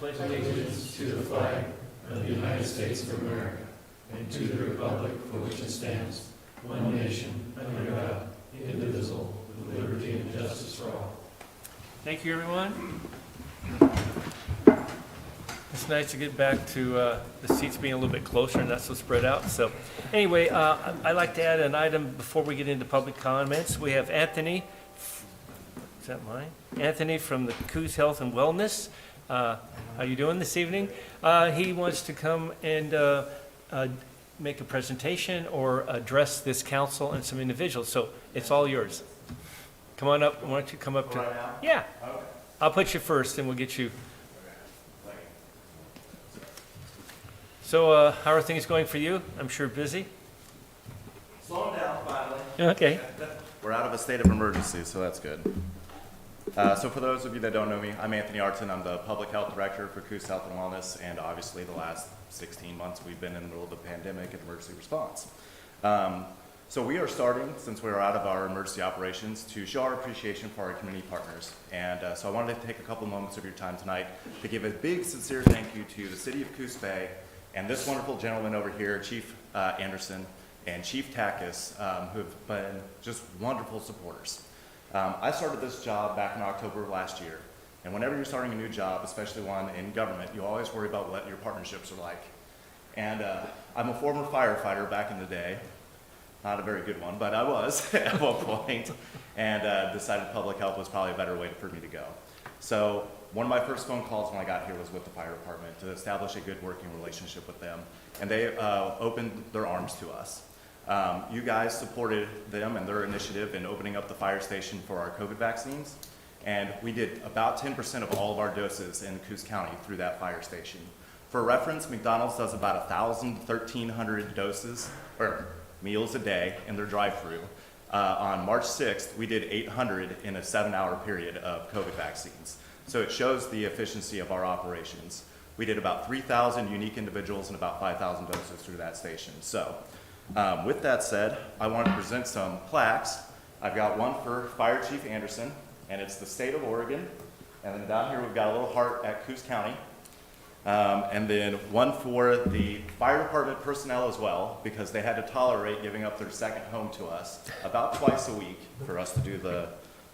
pledge allegiance to the flag of the United States of America and to the republic for which it stands, one nation, under God, indivisible, with liberty and justice for all. Thank you, everyone. It's nice to get back to the seats being a little bit closer and not so spread out. So anyway, I'd like to add an item before we get into public comments. We have Anthony, is that mine? Anthony from the Coos Health and Wellness. How you doing this evening? He wants to come and make a presentation or address this council and some individuals. So it's all yours. Come on up. Why don't you come up to? Right now? Yeah. Okay. I'll put you first, and we'll get you. So, how are things going for you? I'm sure busy. Slowing down finally. Okay. We're out of a state of emergency, so that's good. So for those of you that don't know me, I'm Anthony Arton. I'm the Public Health Director for Coos Health and Wellness, and obviously the last 16 months we've been in the middle of the pandemic and emergency response. So we are starting, since we are out of our emergency operations, to show our appreciation for our community partners. And so I wanted to take a couple moments of your time tonight to give a big, sincere thank you to the City of Coos Bay and this wonderful gentleman over here, Chief Anderson and Chief Takis, who have been just wonderful supporters. I started this job back in October of last year, and whenever you're starting a new job, especially one in government, you always worry about what your partnerships are like. And I'm a former firefighter back in the day, not a very good one, but I was at one point, and decided public health was probably a better way for me to go. So one of my first phone calls when I got here was with the fire department to establish a good working relationship with them, and they opened their arms to us. You guys supported them and their initiative in opening up the fire station for our COVID vaccines, and we did about 10% of all of our doses in Coos County through that fire station. For reference, McDonald's does about 1,300 doses, or meals a day in their drive-thru. On March 6th, we did 800 in a 7-hour period of COVID vaccines. So it shows the efficiency of our operations. We did about 3,000 unique individuals and about 5,000 doses through that station. So with that said, I want to present some plaques. I've got one for Fire Chief Anderson, and it's the state of Oregon. And then down here, we've got a little heart at Coos County. And then one for the fire department personnel as well, because they had to tolerate giving up their second home to us about twice a week for us to do the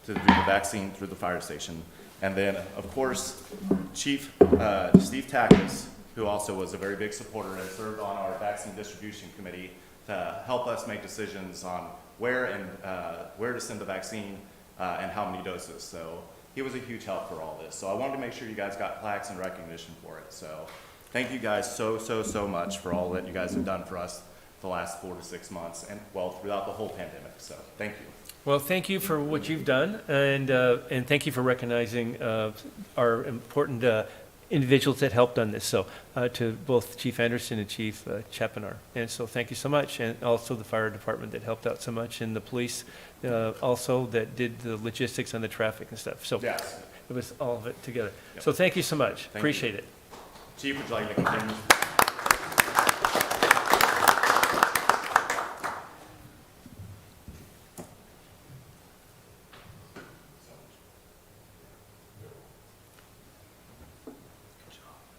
vaccine through the fire station. And then, of course, Chief Steve Takis, who also was a very big supporter and served on our vaccine distribution committee to help us make decisions on where to send the vaccine and how many doses. So he was a huge help for all this. So I wanted to make sure you guys got plaques and recognition for it. So thank you guys so much for all that you guys have done for us the last 4 to 6 months and, well, throughout the whole pandemic. So thank you. Well, thank you for what you've done, and thank you for recognizing our important individuals that helped on this. So to both Chief Anderson and Chief Chapinar. And so thank you so much. And also the fire department that helped out so much, and the police also that did the logistics on the traffic and stuff. So Yes. it was all of it together. Yep. So thank you so much. Thank Appreciate you. it. Chief, would you like to continue?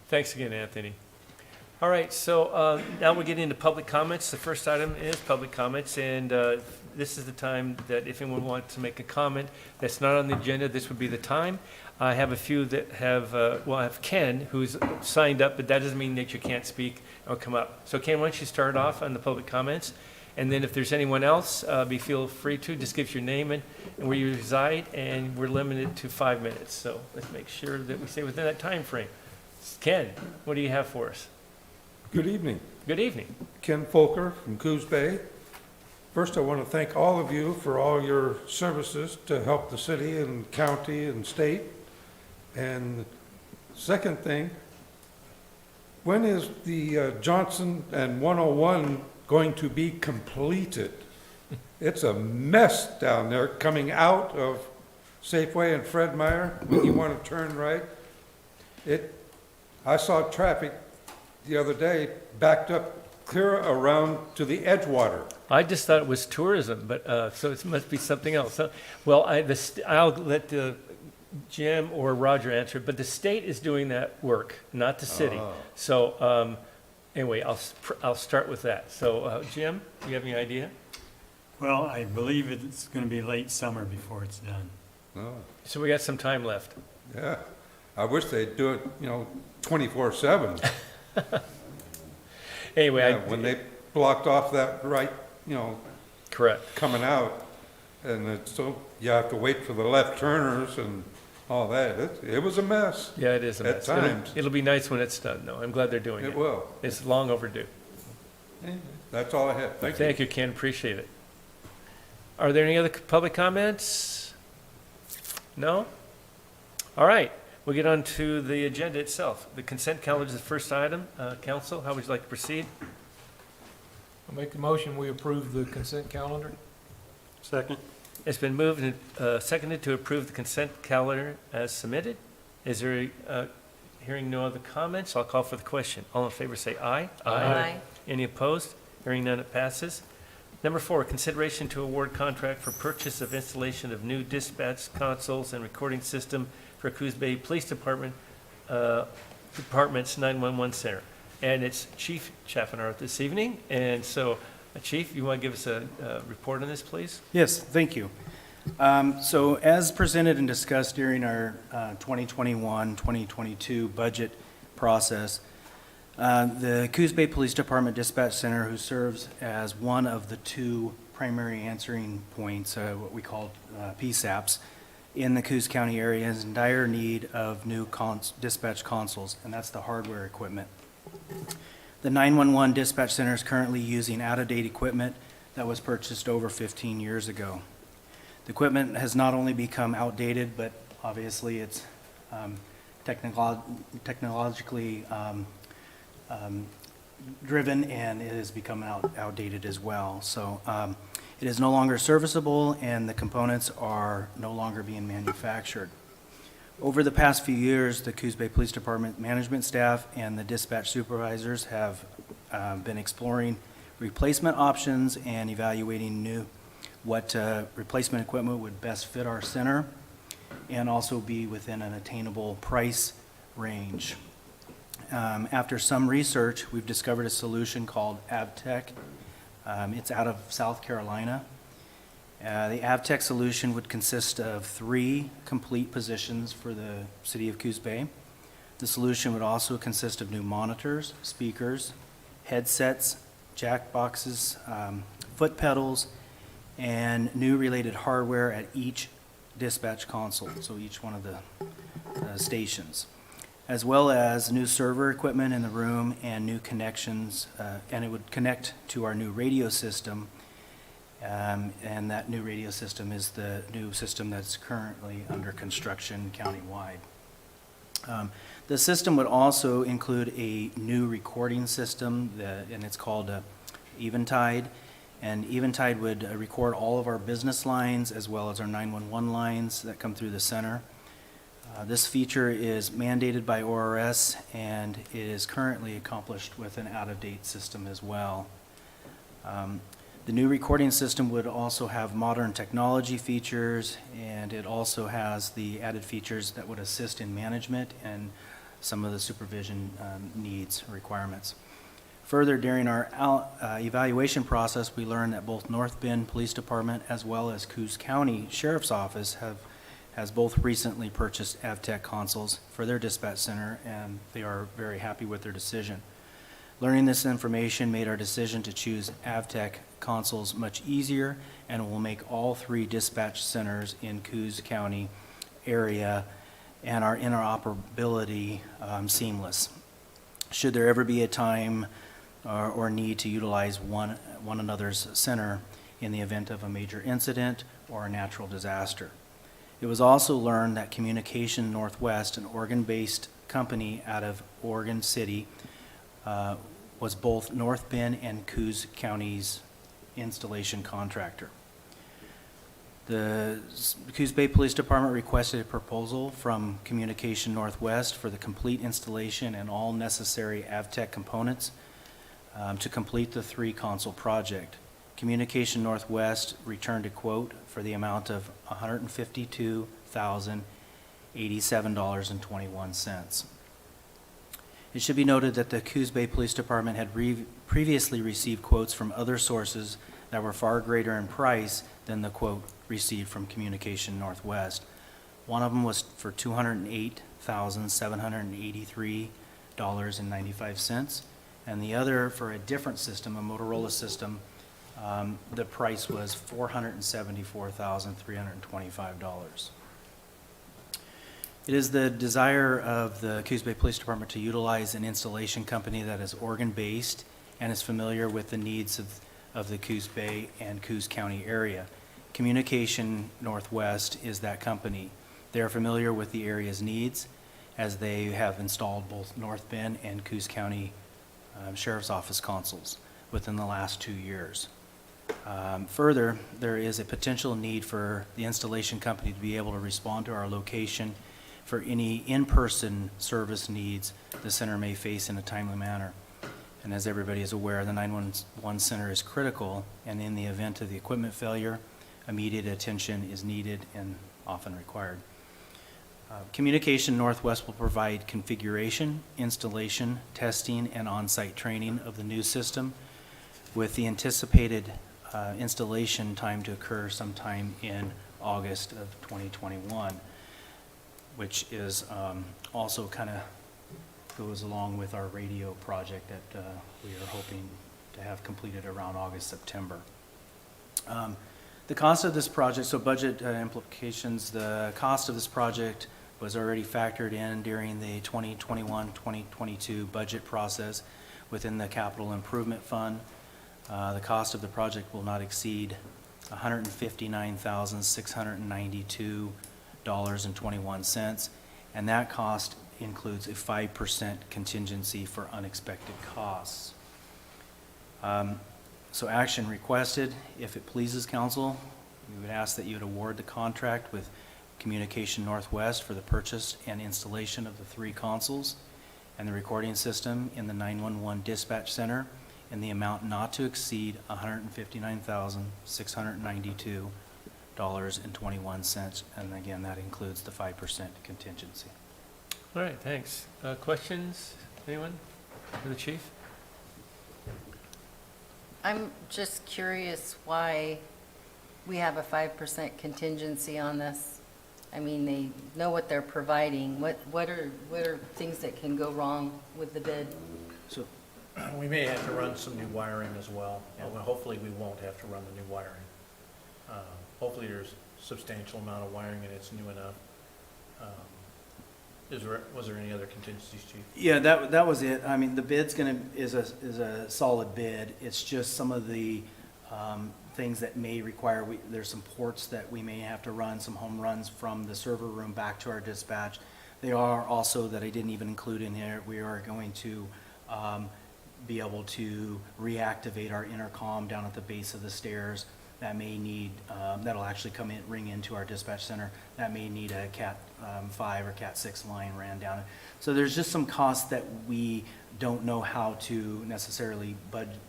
Thanks again, Anthony. All right, so now we're getting into public comments. The first item is public comments, and this is the time that if anyone wants to make a comment that's not on the agenda, this would be the time. I have a few that have, I have Ken, who's signed up, but that doesn't mean that you can't speak or come up. So Ken, why don't you start off on the public comments? And then if there's anyone else, feel free to just give your name and where you reside, and we're limited to 5 minutes. So let's make sure that we stay within that time frame. Ken, what do you have for us? Good evening. Good evening. Ken Folker from Coos Bay. First, I want to thank all of you for all your services to help the city and county and state. And second thing, when is the Johnson and 101 going to be completed? It's a mess down there coming out of Safeway and Fred Meyer when you want to turn right. I saw traffic the other day backed up clear around to the Edgewater. I just thought it was tourism, but so it must be something else. I'll let Jim or Roger answer, but the state is doing that work, not the city. Oh. So, anyway, I'll start with that. So, Jim, do you have any idea? Well, I believe it's going to be late summer before it's done. Oh, So we got some time left. yeah. I wish they'd do it, 24/7. Anyway, Yeah, when they blocked off that right, correct. coming out, and it's so, you have to wait for the left turners and all that. It was a mess. Yeah, it is a At mess. times. It'll be nice when it's done, though. I'm glad they're doing It it. will. It's long overdue. That's all I have. Thank you. Thank you, Ken, appreciate it. Are there any other public comments? No? All right, we'll get on to the agenda itself. The consent calendar is the first item. Council, how would you like to proceed? I'll make the motion, we approve the consent calendar. Second? It's been moved and seconded to approve the consent calendar as submitted. Is there, hearing no other comments, I'll call for the question. All in favor say aye. Aye. Any opposed? Hearing none, it passes. Number 4, consideration to award contract for purchase of installation of new dispatch consoles and recording system for Coos Bay Police Department, Department's 911 Center. And it's Chief Chaffenart this evening. And so, Chief, you want to give us a report on this, please? Yes, thank you. So as presented and discussed during our 2021-2022 budget process, the Coos Bay Police Department Dispatch Center, who serves as one of the 2 primary answering points, what we call PSAPs, in the Coos County area, is in dire need of new dispatch consoles, and that's the hardware equipment. The 911 Dispatch Center is currently using out-of-date equipment that was purchased over 15 years ago. The equipment has not only become outdated, but obviously it's technologically driven, and it has become outdated as well. So it is no longer serviceable, and the components are no longer being manufactured. Over the past few years, the Coos Bay Police Department management staff and the dispatch supervisors have been exploring replacement options and evaluating what replacement equipment would best fit our center and also be within an attainable price range. After some research, we've discovered a solution called Avtech. It's out of South Carolina. The Avtech Solution would consist of 3 complete positions for the city of Coos Bay. The solution would also consist of new monitors, speakers, headsets, jack boxes, foot pedals, and new related hardware at each dispatch console, so each one of the stations, as well as new server equipment in the room and new connections, and it would connect to our new radio system, and that new radio system is the new system that's currently under construction countywide. The system would also include a new recording system, and it's called Eventide, and Eventide would record all of our business lines as well as our 911 lines that come through the center. This feature is mandated by ORS and is currently accomplished with an out-of-date system as well. The new recording system would also have modern technology features, and it also has the added features that would assist in management and some of the supervision needs, requirements. Further, during our evaluation process, we learned that both North Bend Police Department as well as Coos County Sheriff's Office has both recently purchased Avtech consoles for their dispatch center, and they are very happy with their decision. Learning this information made our decision to choose Avtech consoles much easier, and it will make all 3 dispatch centers in Coos County area and our interoperability seamless. Should there ever be a time or need to utilize one another's center in the event of a major incident or a natural disaster. It was also learned that Communication Northwest, an Oregon-based company out of Oregon City, was both North Bend and Coos County's installation contractor. The Coos Bay Police Department requested a proposal from Communication Northwest for the complete installation and all necessary Avtech components to complete the 3 console project. Communication Northwest returned a quote for the amount of $152,000 $87.21. It should be noted that the Coos Bay Police Department had previously received quotes from other sources that were far greater in price than the quote received from Communication Northwest. One of them was for $208,783.95, and the other for a different system, a Motorola system. The price was $474,325. It is the desire of the Coos Bay Police Department to utilize an installation company that is Oregon-based and is familiar with the needs of the Coos Bay and Coos County area. Communication Northwest is that company. They are familiar with the area's needs, as they have installed both North Bend and Coos County Sheriff's Office consoles within the last 2 years. Further, there is a potential need for the installation company to be able to respond to our location for any in-person service needs the center may face in a timely manner. And as everybody is aware, the 911 center is critical, and in the event of the equipment failure, immediate attention is needed and often required. Communication Northwest will provide configuration, installation, testing, and on-site training of the new system, with the anticipated installation time to occur sometime in August of 2021, which is also kind of goes along with our radio project that we are hoping to have completed around August, September. The cost of this project, so budget implications, the cost of this project was already factored in during the 2021-2022 budget process within the Capital Improvement Fund. The cost of the project will not exceed $159,692.21, and that cost includes a 5% contingency for unexpected costs. So action requested. If it pleases council, we would ask that you would award the contract with Communication Northwest for the purchase and installation of the 3 consoles and the recording system in the 911 dispatch center in the amount not to exceed $159,692.21. And again, that includes the 5% contingency. All right, thanks. Questions? Anyone for the chief? I'm just curious why we have a 5% contingency on this. I mean, they know what they're providing. What are things that can go wrong with the bid? So We may have to run some new wiring as well. Well, hopefully, we won't have to run the new wiring. Hopefully, there's substantial amount of wiring and it's new enough. Was there any other contingencies, Chief? yeah, that was it. I mean, the bid's is a solid bid. It's just some of the things that may require, there's some ports that we may have to run, some home runs from the server room back to our dispatch. They are also, that I didn't even include in here, we are going to be able to reactivate our intercom down at the base of the stairs. That may need, that'll actually ring into our dispatch center. That may need a Cat 5 or Cat 6 line ran down. So there's just some costs that we don't know how to necessarily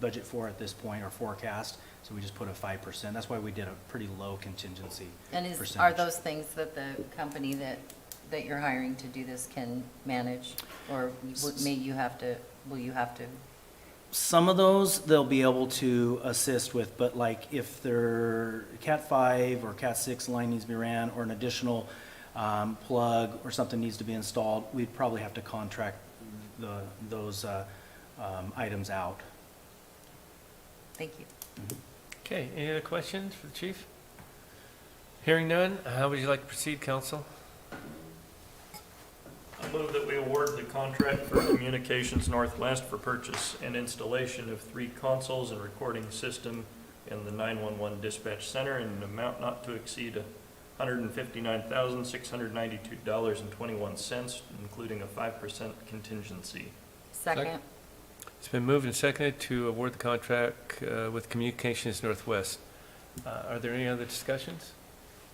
budget for at this point or forecast. So we just put a 5%. That's why we did a pretty low contingency And percentage. are those things that the company that you're hiring to do this can manage? Or will you have to? Some of those they'll be able to assist with, but like if their Cat 5 or Cat 6 line needs to be ran, or an additional plug or something needs to be installed, we'd probably have to contract those items out. Thank you. Okay, any other questions for the chief? Hearing none, how would you like to proceed, council? I move that we award the contract for Communications Northwest for purchase and installation of 3 consoles and recording system in the 911 dispatch center in an amount not to exceed $159,692.21, including a 5% contingency. Second. It's been moved and seconded to award the contract with Communications Northwest. Are there any other discussions?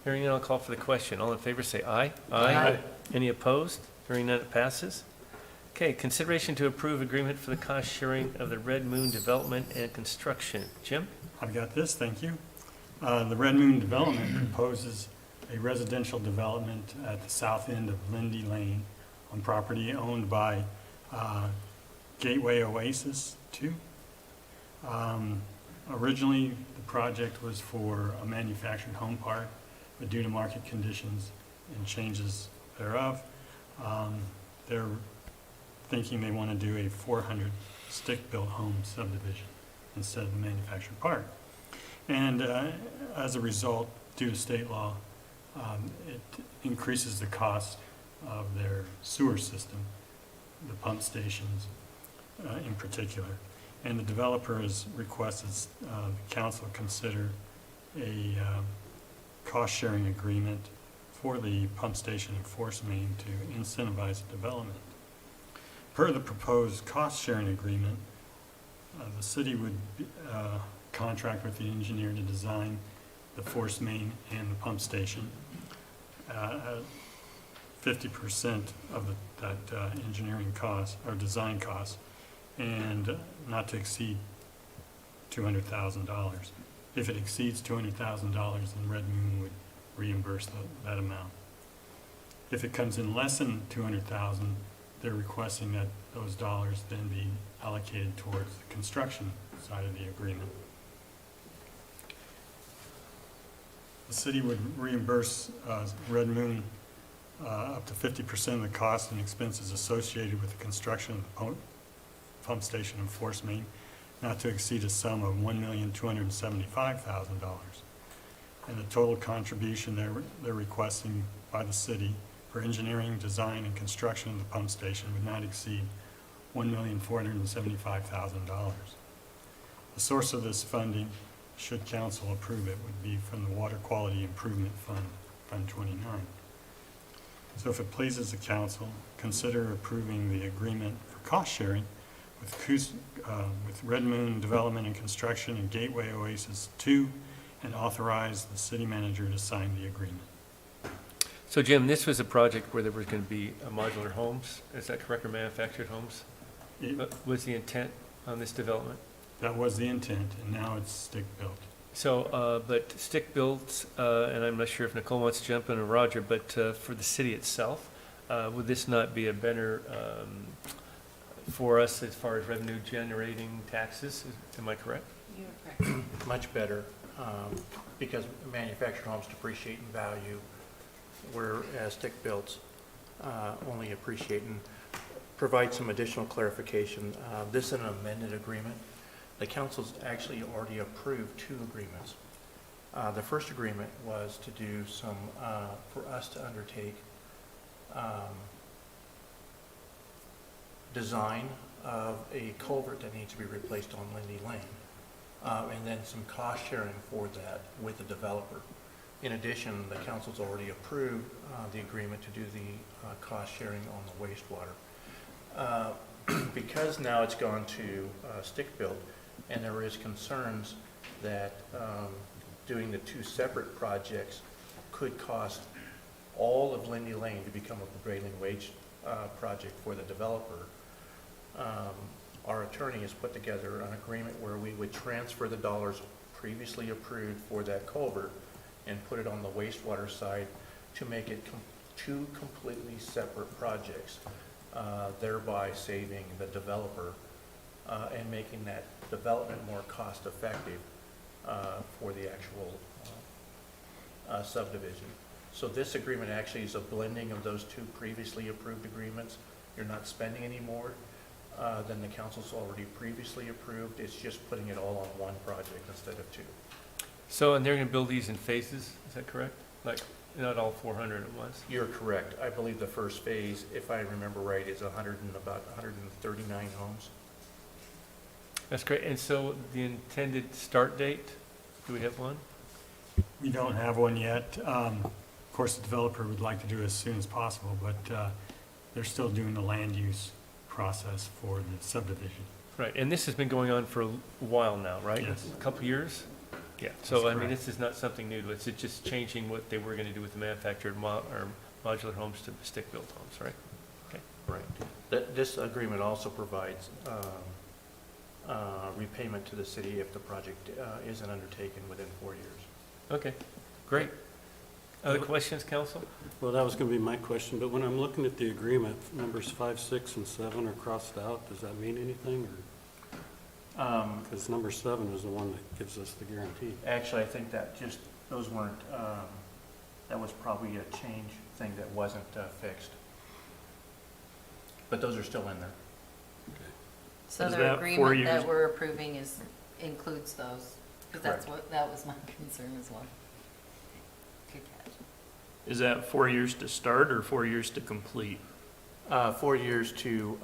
Hearing none, I'll call for the question. All in favor, say aye. Aye. Any opposed? Hearing none, it passes. Okay, consideration to approve agreement for the cost sharing of the Red Moon development and construction. Jim? I've got this, thank you. The Red Moon Development proposes a residential development at the south end of Lindy Lane on property owned by Gateway Oasis 2. Originally, the project was for a manufactured home park, but due to market conditions and changes thereof, they're thinking they want to do a 400 stick-built home subdivision instead of the manufactured park. And as a result, due to state law, it increases the cost of their sewer system, the pump stations in particular. And the developer has requested the council consider a cost-sharing agreement for the pump station and force main to incentivize development. Per the proposed cost-sharing agreement, the city would contract with the engineer to design the force main and the pump station. 50% of that engineering cost or design cost, and not to exceed $200,000. If it exceeds $200,000, then Red Moon would reimburse that amount. If it comes in less than $200,000, they're requesting that those dollars then be allocated towards the construction side of the agreement. The city would reimburse Red Moon up to 50% of the costs and expenses associated with the construction of the pump station and force main, not to exceed a sum of $1,275,000. And the total contribution they're requesting by the city for engineering, design, and construction of the pump station would not exceed $1,475,000. The source of this funding, should council approve it, would be from the Water Quality Improvement Fund, Fund 29. So if it pleases the council, consider approving the agreement for cost sharing with Coos, with Red Moon Development and Construction and Gateway Oasis 2, and authorize the city manager to sign the agreement. So Jim, this was a project where there was going to be modular homes, is that correct, or manufactured homes? What was the intent on this development? That was the intent, and now it's stick-built. So, but stick-built, and I'm not sure if Nicole wants to jump in or Roger, but for the city itself, would this not be a better for us as far as revenue generating taxes? Am I correct? You're correct. Much better, because manufactured homes depreciate in value, whereas stick-builts only appreciate. And provide some additional clarification. This is an amended agreement. The council's actually already approved two agreements. The first agreement was to do some, for us to undertake design of a culvert that needs to be replaced on Lindy Lane, and then some cost sharing for that with the developer. In addition, the council's already approved the agreement to do the cost sharing on the wastewater. Because now it's gone to stick-built, and there is concerns that doing the two separate projects could cost all of Lindy Lane to become a prevailing wage project for the developer. Our attorney has put together an agreement where we would transfer the dollars previously approved for that culvert and put it on the wastewater side to make it two completely separate projects, thereby saving the developer and making that development more cost-effective for the actual subdivision. So this agreement actually is a blending of those two previously approved agreements. You're not spending any more than the council's already previously approved. It's just putting it all on one project instead of two. So, and they're going to build these in phases, is that correct? Like, not all 400 at once? You're correct. I believe the first phase, if I remember right, is about 139 homes. That's great. And so the intended start date, do we have one? We don't have one yet. Of course, the developer would like to do it as soon as possible, but they're still doing the land use process for the subdivision. Right, and this has been going on for a while now, right? Yes. A couple years? Yeah, That's so I mean, correct. this is not something new to us, it's just changing what they were going to do with the manufactured or modular homes to stick-built homes, right? Okay. Right. This agreement also provides repayment to the city if the project isn't undertaken within 4 years. Okay, great. Other questions, council? Well, that was going to be my question, but when I'm looking at the agreement, numbers 5, 6, and 7 are crossed out. Does that mean anything? Because number 7 is the one that gives us the guarantee. Actually, I think that just, those weren't, that was probably a change thing that wasn't fixed. But those are still in there. So Is the that 4 agreement years? that we're approving includes those? Because that's Correct. that was my concern as well. Good catch. Is that 4 years to start or 4 years to complete? 4 years to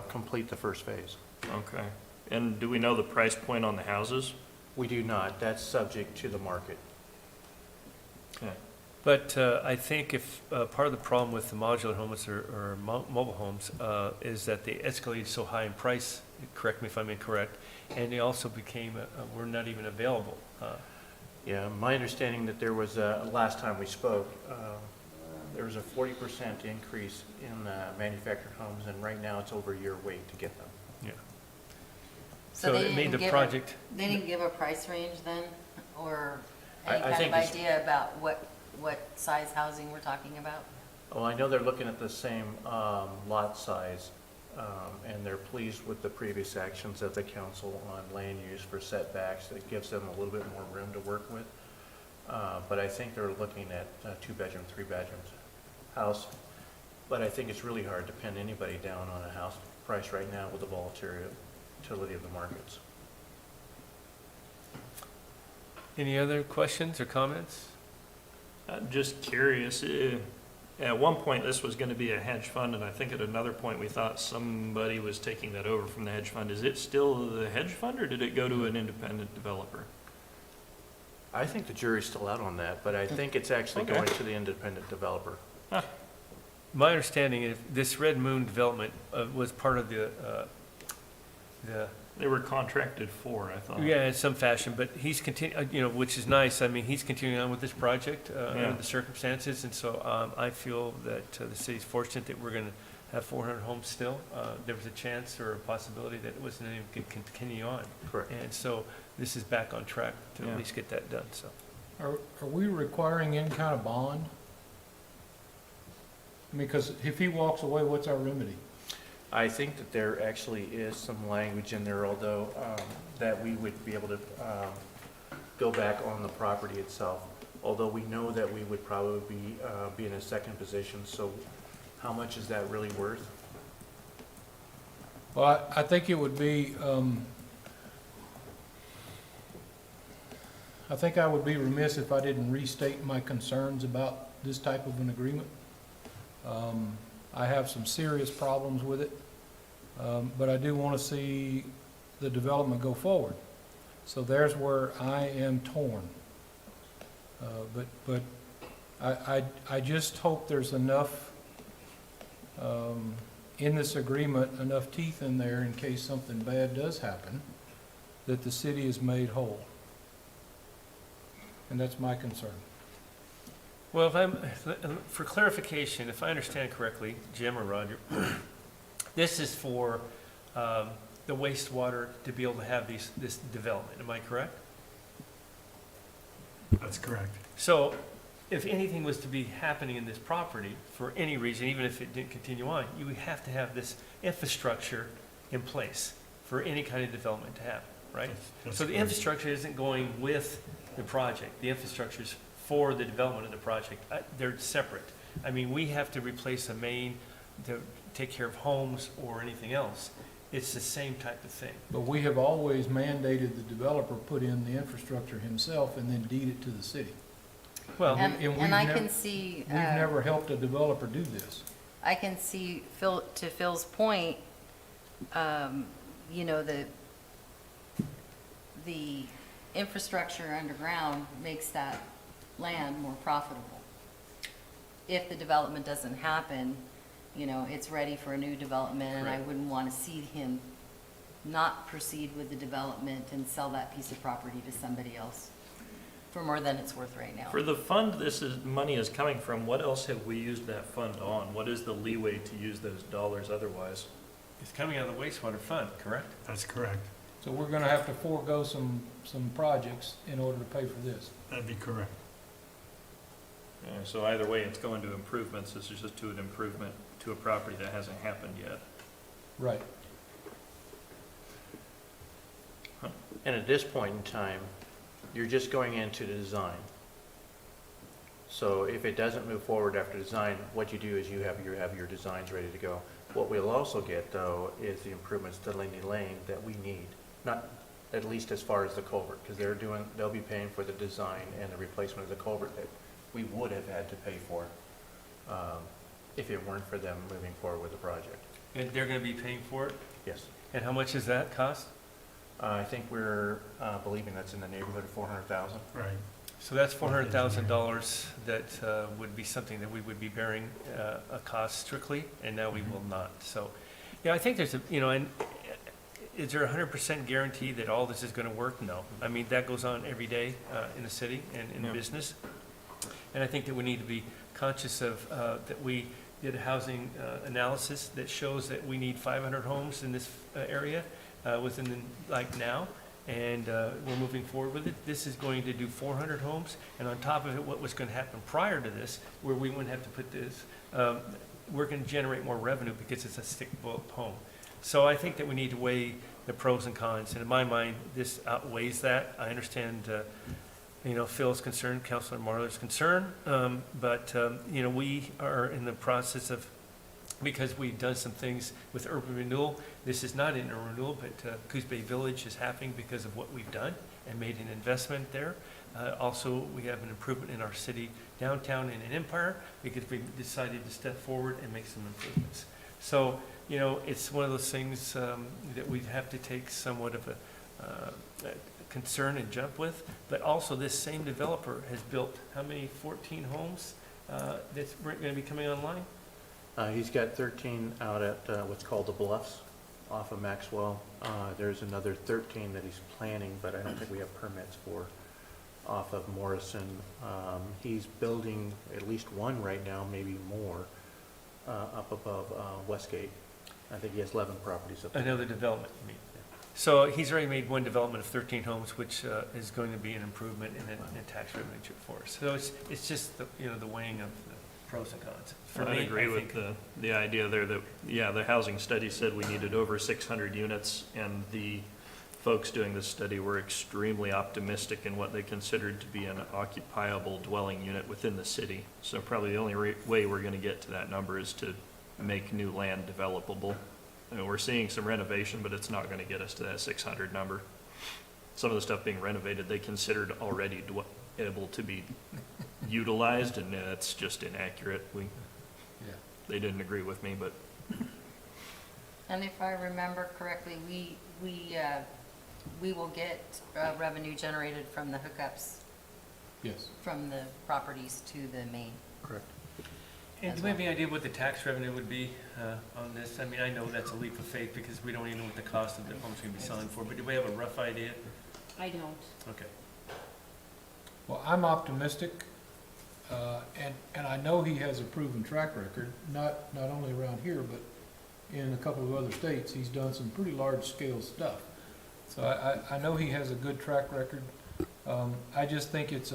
complete the first phase. Okay. And do we know the price point on the houses? We do not. That's subject to the market. Okay. But I think if, part of the problem with the modular homes or mobile homes is that they escalated so high in price, correct me if I'm incorrect, and they also became, were not even available. Yeah, my understanding that there was, last time we spoke, there was a 40% increase in manufactured homes, and right now it's over a year wait to get them. Yeah. So So they it made didn't the give project, They didn't give a price range then, or I any kind think of it's- idea about what size housing we're talking about? Well, I know they're looking at the same lot size, and they're pleased with the previous actions of the council on land use for setbacks. It gives them a little bit more room to work with. But I think they're looking at 2-bedroom, 3-bedroom house. But I think it's really hard to pin anybody down on a house price right now with the volatility of the markets. any other questions or comments? I'm just curious, at one point, this was going to be a hedge fund, and I think at another point, we thought somebody was taking that over from the hedge fund. Is it still the hedge fund, or did it go to an independent developer? I think the jury's still out on that, but I think it's actually Okay. going to the independent developer. My understanding is this Red Moon development was part of the, They were contracted for, I thought. yeah, in some fashion, but he's which is nice. I mean, he's continuing on with this project under Yeah. the circumstances, and so I feel that the city's fortunate that we're going to have 400 homes still. There was a chance or a possibility that it wasn't even going to continue on. Correct. And so this is back on track to Yeah. at least get that done, so. Are we requiring any kind of bond? I mean, because if he walks away, what's our remedy? I think that there actually is some language in there, although, that we would be able to go back on the property itself. Although we know that we would probably be in a second position, so how much is that really worth? Well, I think it would be, I think I would be remiss if I didn't restate my concerns about this type of an agreement. I have some serious problems with it, but I do want to see the development go forward. So there's where I am torn. But I just hope there's enough in this agreement, enough teeth in there in case something bad does happen, that the city is made whole. And that's my concern. Well, for clarification, if I understand correctly, Jim or Roger, this is for the wastewater to be able to have this development, am I correct? That's correct. So if anything was to be happening in this property for any reason, even if it didn't continue on, you would have to have this infrastructure in place for any kind of development to happen, right? That's So the correct. infrastructure isn't going with the project. The infrastructure is for the development of the project. They're separate. I mean, we have to replace a main to take care of homes or anything else. It's the same type of thing. But we have always mandated the developer put in the infrastructure himself and then deed it to the city. Well, And we've And I never- can see, We've never helped a developer do this. I can see, to Phil's point, the infrastructure underground makes that land more profitable. If the development doesn't happen, it's ready for a new development, and I Correct. wouldn't want to see him not proceed with the development and sell that piece of property to somebody else for more than it's worth right now. For the fund money is coming from, what else have we used that fund on? What is the leeway to use those dollars otherwise? it's coming out of the wastewater fund, correct? That's correct. So we're gonna have to forego some projects in order to pay for this. That'd be correct. So either way, it's going to improvements. This is just to an improvement to a property that hasn't happened yet. Right. And at this point in time, you're just going into the design. So if it doesn't move forward after design, what you do is you have your designs ready to go. What we'll also get, though, is the improvements to Lindy Lane that we need, not at least as far as the culvert, because they'll be paying for the design and the replacement of the culvert that we would have had to pay for if it weren't for them moving forward with the project. And they're gonna be paying for it? Yes. And how much does that cost? I think we're believing that's in the neighborhood of 400,000. Right. So that's $400,000 that would be something that we would be bearing a cost strictly, and now we will not. So, yeah, I think there's a, and is there a 100% guarantee that all this is going to work? No. I mean, that goes on every day in the city and in business. And I think that we need to be conscious of that we did a housing analysis that shows that we need 500 homes in this area within now. And we're moving forward with it. This is going to do 400 homes, and on top of it, what was going to happen prior to this, where we wouldn't have to put this, we're going to generate more revenue because it's a stick-built home. So I think that we need to weigh the pros and cons, and in my mind, this outweighs that. I understand, Phil's concern, Councilor Marlar's concern, but we are in the process of, because we've done some things with urban renewal. This is not in a renewal, but Coos Bay Village is happening because of what we've done and made an investment there. Also, we have an improvement in our city downtown and in Empire because we decided to step forward and make some improvements. So, it's one of those things that we have to take somewhat of a concern and jump with. But also, this same developer has built how many, 14 homes that's going to be coming online? He's got 13 out at what's called the Bluffs off of Maxwell. There's another 13 that he's planning, but I don't think we have permits for, off of Morrison. He's building at least one right now, maybe more, up above Westgate. I think he has 11 properties up there. Another development, you mean? So he's already made one development of 13 homes, which is going to be an improvement in tax revenue for us. So it's just the weighing of the pros and cons. For I me, agree with the idea there that, the housing study said we needed over 600 units, and the folks doing this study were extremely optimistic in what they considered to be an occupiable dwelling unit within the city. So probably the only way we're going to get to that number is to make new land developable. We're seeing some renovation, but it's not going to get us to that 600 number. Some of the stuff being renovated, they considered already able to be utilized, and that's just inaccurate. They didn't agree with me, but. And if I remember correctly, we will get revenue generated from the hookups Yes. from the properties to the main. Correct. And do we have any idea what the tax revenue would be on this? I mean, I know that's a leap of faith because we don't even know what the cost of the home's going to be selling for, but do we have a rough idea? I don't. Okay. Well, I'm optimistic, and I know he has a proven track record, not only around here, but in a couple of other states. He's done some pretty large-scale stuff. So I know he has a good track record. I just think it's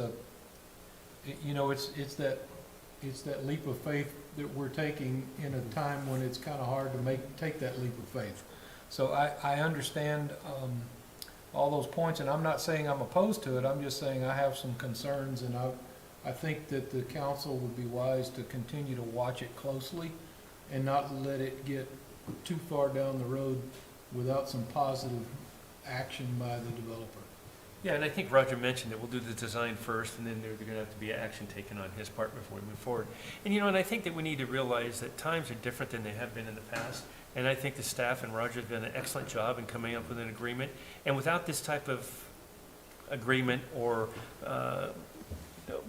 it's that leap of faith that we're taking in a time when it's kind of hard to take that leap of faith. So I understand all those points, and I'm not saying I'm opposed to it. I'm just saying I have some concerns, and I think that the council would be wise to continue to watch it closely and not let it get too far down the road without some positive action by the developer. Yeah, and I think Roger mentioned that we'll do the design first, and then there's going to have to be action taken on his part before we move forward. And and I think that we need to realize that times are different than they have been in the past. And I think the staff and Roger have done an excellent job in coming up with an agreement. And without this type of agreement, or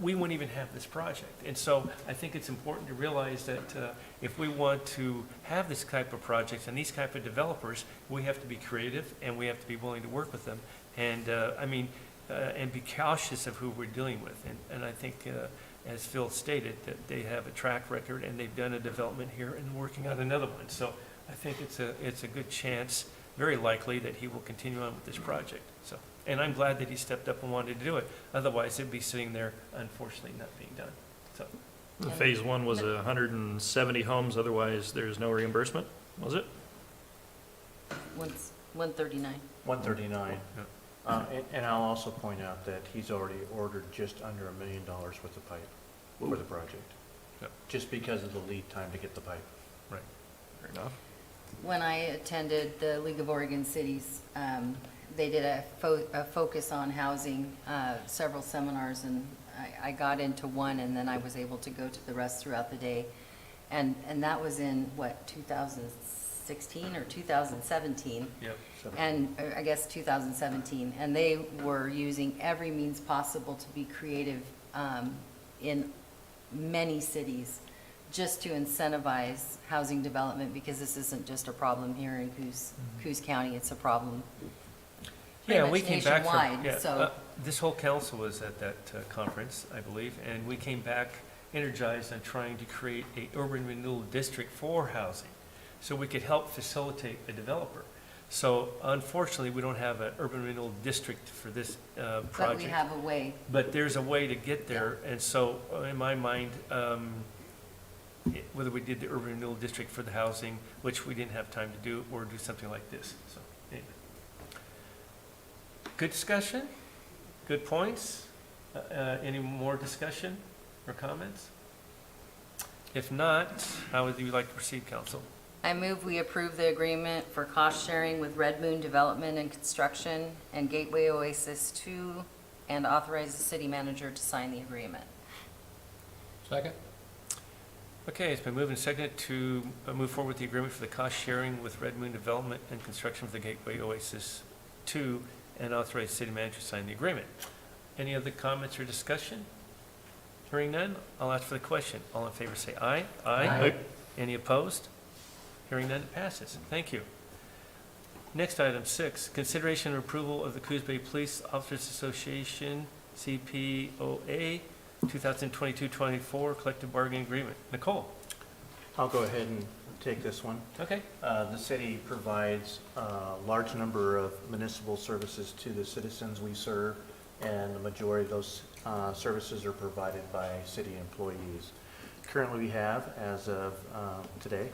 we wouldn't even have this project. And so I think it's important to realize that if we want to have this type of projects and these type of developers, we have to be creative and we have to be willing to work with them. And and be cautious of who we're dealing with. And I think, as Phil stated, that they have a track record and they've done a development here and working on another one. So I think it's a good chance, very likely, that he will continue on with this project. So, and I'm glad that he stepped up and wanted to do it. Otherwise, it'd be sitting there, unfortunately, not being done. So, Phase one was 170 homes, otherwise there's no reimbursement, was it? 139. 139. Yeah. And I'll also point out that he's already ordered just under $1 million worth of pipe for the project. Yep. Just because of the lead time to get the pipe. Fair enough. When I attended the League of Oregon Cities, they did a focus on housing, several seminars, and I got into one, and then I was able to go to the rest throughout the day. And that was in, what, 2016 or 2017? Yep. And I guess 2017, and they were using every means possible to be creative in many cities just to incentivize housing development, because this isn't just a problem here in Coos County, it's a problem pretty Yeah, we much came back from, nationwide, yeah, so. this whole council was at that conference, I believe, and we came back energized on trying to create a urban renewal district for housing, so we could help facilitate a developer. So unfortunately, we don't have an urban renewal district for this project. But we have a way. But there's a way to get there, and so in my mind, whether we did the urban renewal district for the housing, which we didn't have time to do, or do something like this, so anyway. Good discussion, good points. Any more discussion or comments? If not, how would you like to proceed, council? I move we approve the agreement for cost sharing with Red Moon Development and Construction and Gateway Oasis 2, and authorize the city manager to sign the agreement. Second? Okay, it's been moved and seconded to move forward with the agreement for the cost sharing with Red Moon Development and Construction for the Gateway Oasis 2, and authorize the city manager to sign the agreement. Any other comments or discussion? Hearing none, I'll ask for the question. All in favor say aye. Aye. Any opposed? Hearing none, it passes. Thank you. Next, item 6, consideration and approval of the Coos Bay Police Officers Association, Cpoa, 2022-24 collective bargaining agreement. Nicole? I'll go ahead and take this one. Okay. The city provides a large number of municipal services to the citizens we serve, and the majority of those services are provided by city employees. Currently, we have, as of today,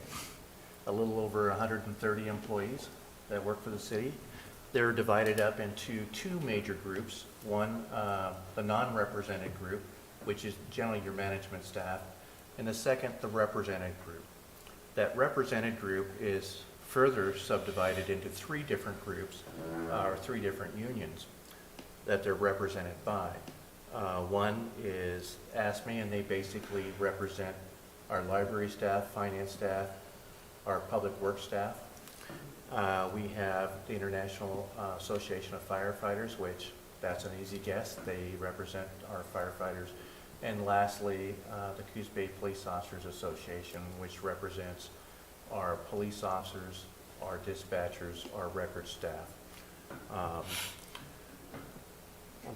a little over 130 employees that work for the city. They're divided up into two major groups. One, the non-represented group, which is generally your management staff, and the second, the represented group. That represented group is further subdivided into three different groups, or three different unions that they're represented by. One is ASME, and they basically represent our library staff, finance staff, our public works staff. We have the International Association of Firefighters, which that's an easy guess. They represent our firefighters. And lastly, the Coos Bay Police Officers Association, which represents our police officers, our dispatchers, our record staff.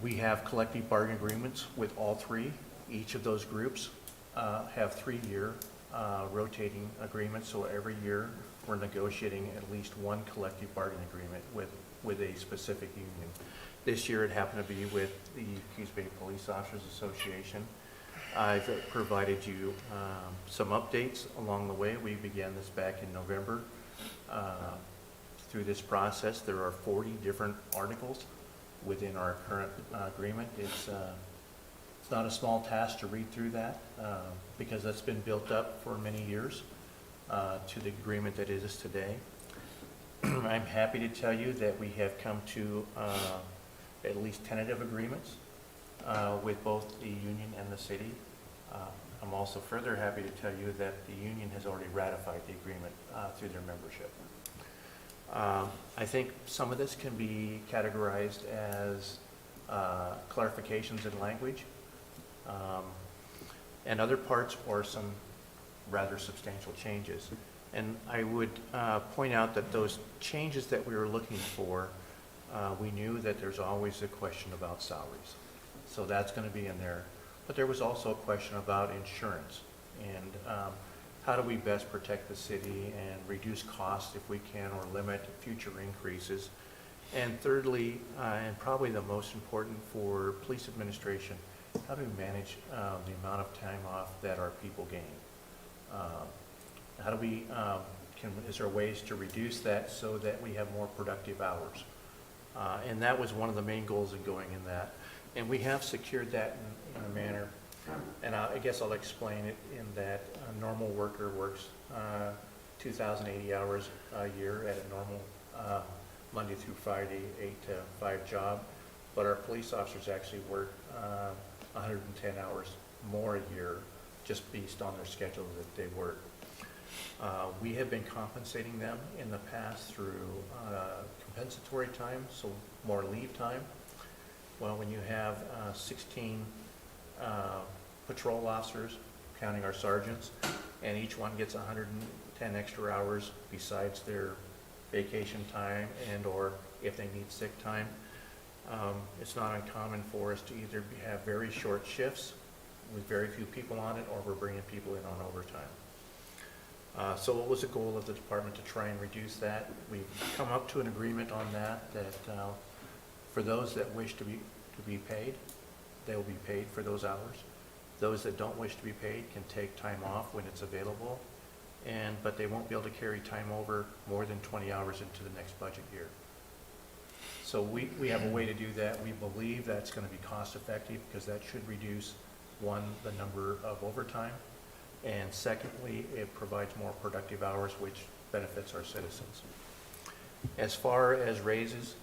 We have collective bargaining agreements with all three. Each of those groups have 3-year rotating agreements, so every year we're negotiating at least one collective bargaining agreement with a specific union. This year it happened to be with the Coos Bay Police Officers Association. I've provided you some updates along the way. We began this back in November. Through this process, there are 40 different articles within our current agreement. It's not a small task to read through that because that's been built up for many years to the agreement that it is today. I'm happy to tell you that we have come to at least tentative agreements with both the union and the city. I'm also further happy to tell you that the union has already ratified the agreement through their membership. I think some of this can be categorized as clarifications in language, and other parts are some rather substantial changes. And I would point out that those changes that we were looking for, we knew that there's always a question about salaries. So that's going to be in there. But there was also a question about insurance and how do we best protect the city and reduce costs if we can, or limit future increases. And thirdly, and probably the most important for police administration, how do we manage the amount of time off that our people gain? How do we, is there ways to reduce that so that we have more productive hours? And that was one of the main goals in going in that. And we have secured that in a manner, and I guess I'll explain it in that a normal worker works 2,080 hours a year at a normal Monday through Friday, 8 to 5 job, but our police officers actually work 110 hours more a year just based on their schedule that they work. We have been compensating them in the past through compensatory time, so more leave time. Well, when you have 16 patrol officers, counting our sergeants, and each one gets 110 extra hours besides their vacation time and/or if they need sick time, it's not uncommon for us to either have very short shifts with very few people on it, or we're bringing people in on overtime. So what was the goal of the department to try and reduce that? We've come up to an agreement on that for those that wish to be paid, they will be paid for those hours. Those that don't wish to be paid can take time off when it's available, but they won't be able to carry time over more than 20 hours into the next budget year. So we have a way to do that. We believe that's going to be cost effective because that should reduce, one, the number of overtime, and secondly, it provides more productive hours, which benefits our citizens. As far as raises,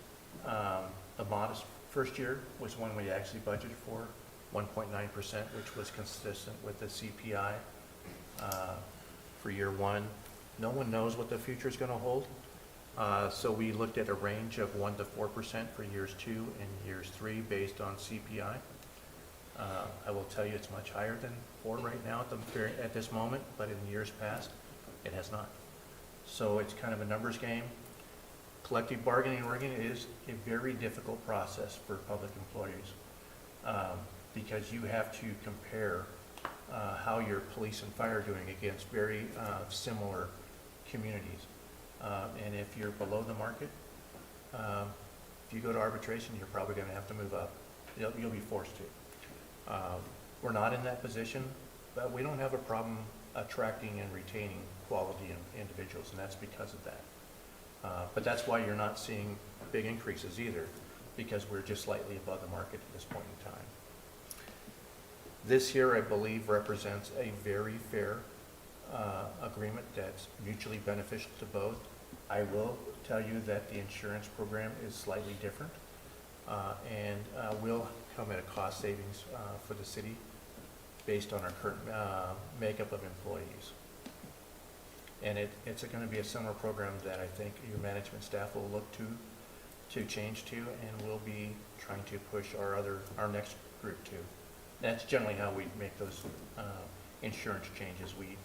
a modest first year was one we actually budgeted for, 1.9%, which was consistent with the CPI for year one. No one knows what the future is going to hold, so we looked at a range of 1 to 4% for years 2 and years 3 based on CPI. I will tell you it's much higher than 4 right now at this moment, but in years past, it has not. So it's kind of a numbers game. Collective bargaining is a very difficult process for public employees because you have to compare how your police and fire are doing against very similar communities. And if you're below the market, if you go to arbitration, you're probably going to have to move up. You'll be forced to. We're not in that position, but we don't have a problem attracting and retaining quality individuals, and that's because of that. But that's why you're not seeing big increases either, because we're just slightly above the market at this point in time. This year, I believe, represents a very fair agreement that's mutually beneficial to both. I will tell you that the insurance program is slightly different and will come at a cost savings for the city based on our current makeup of employees. And it's going to be a summer program that I think your management staff will look to change to, and we'll be trying to push our next group to. That's generally how we make those insurance changes. We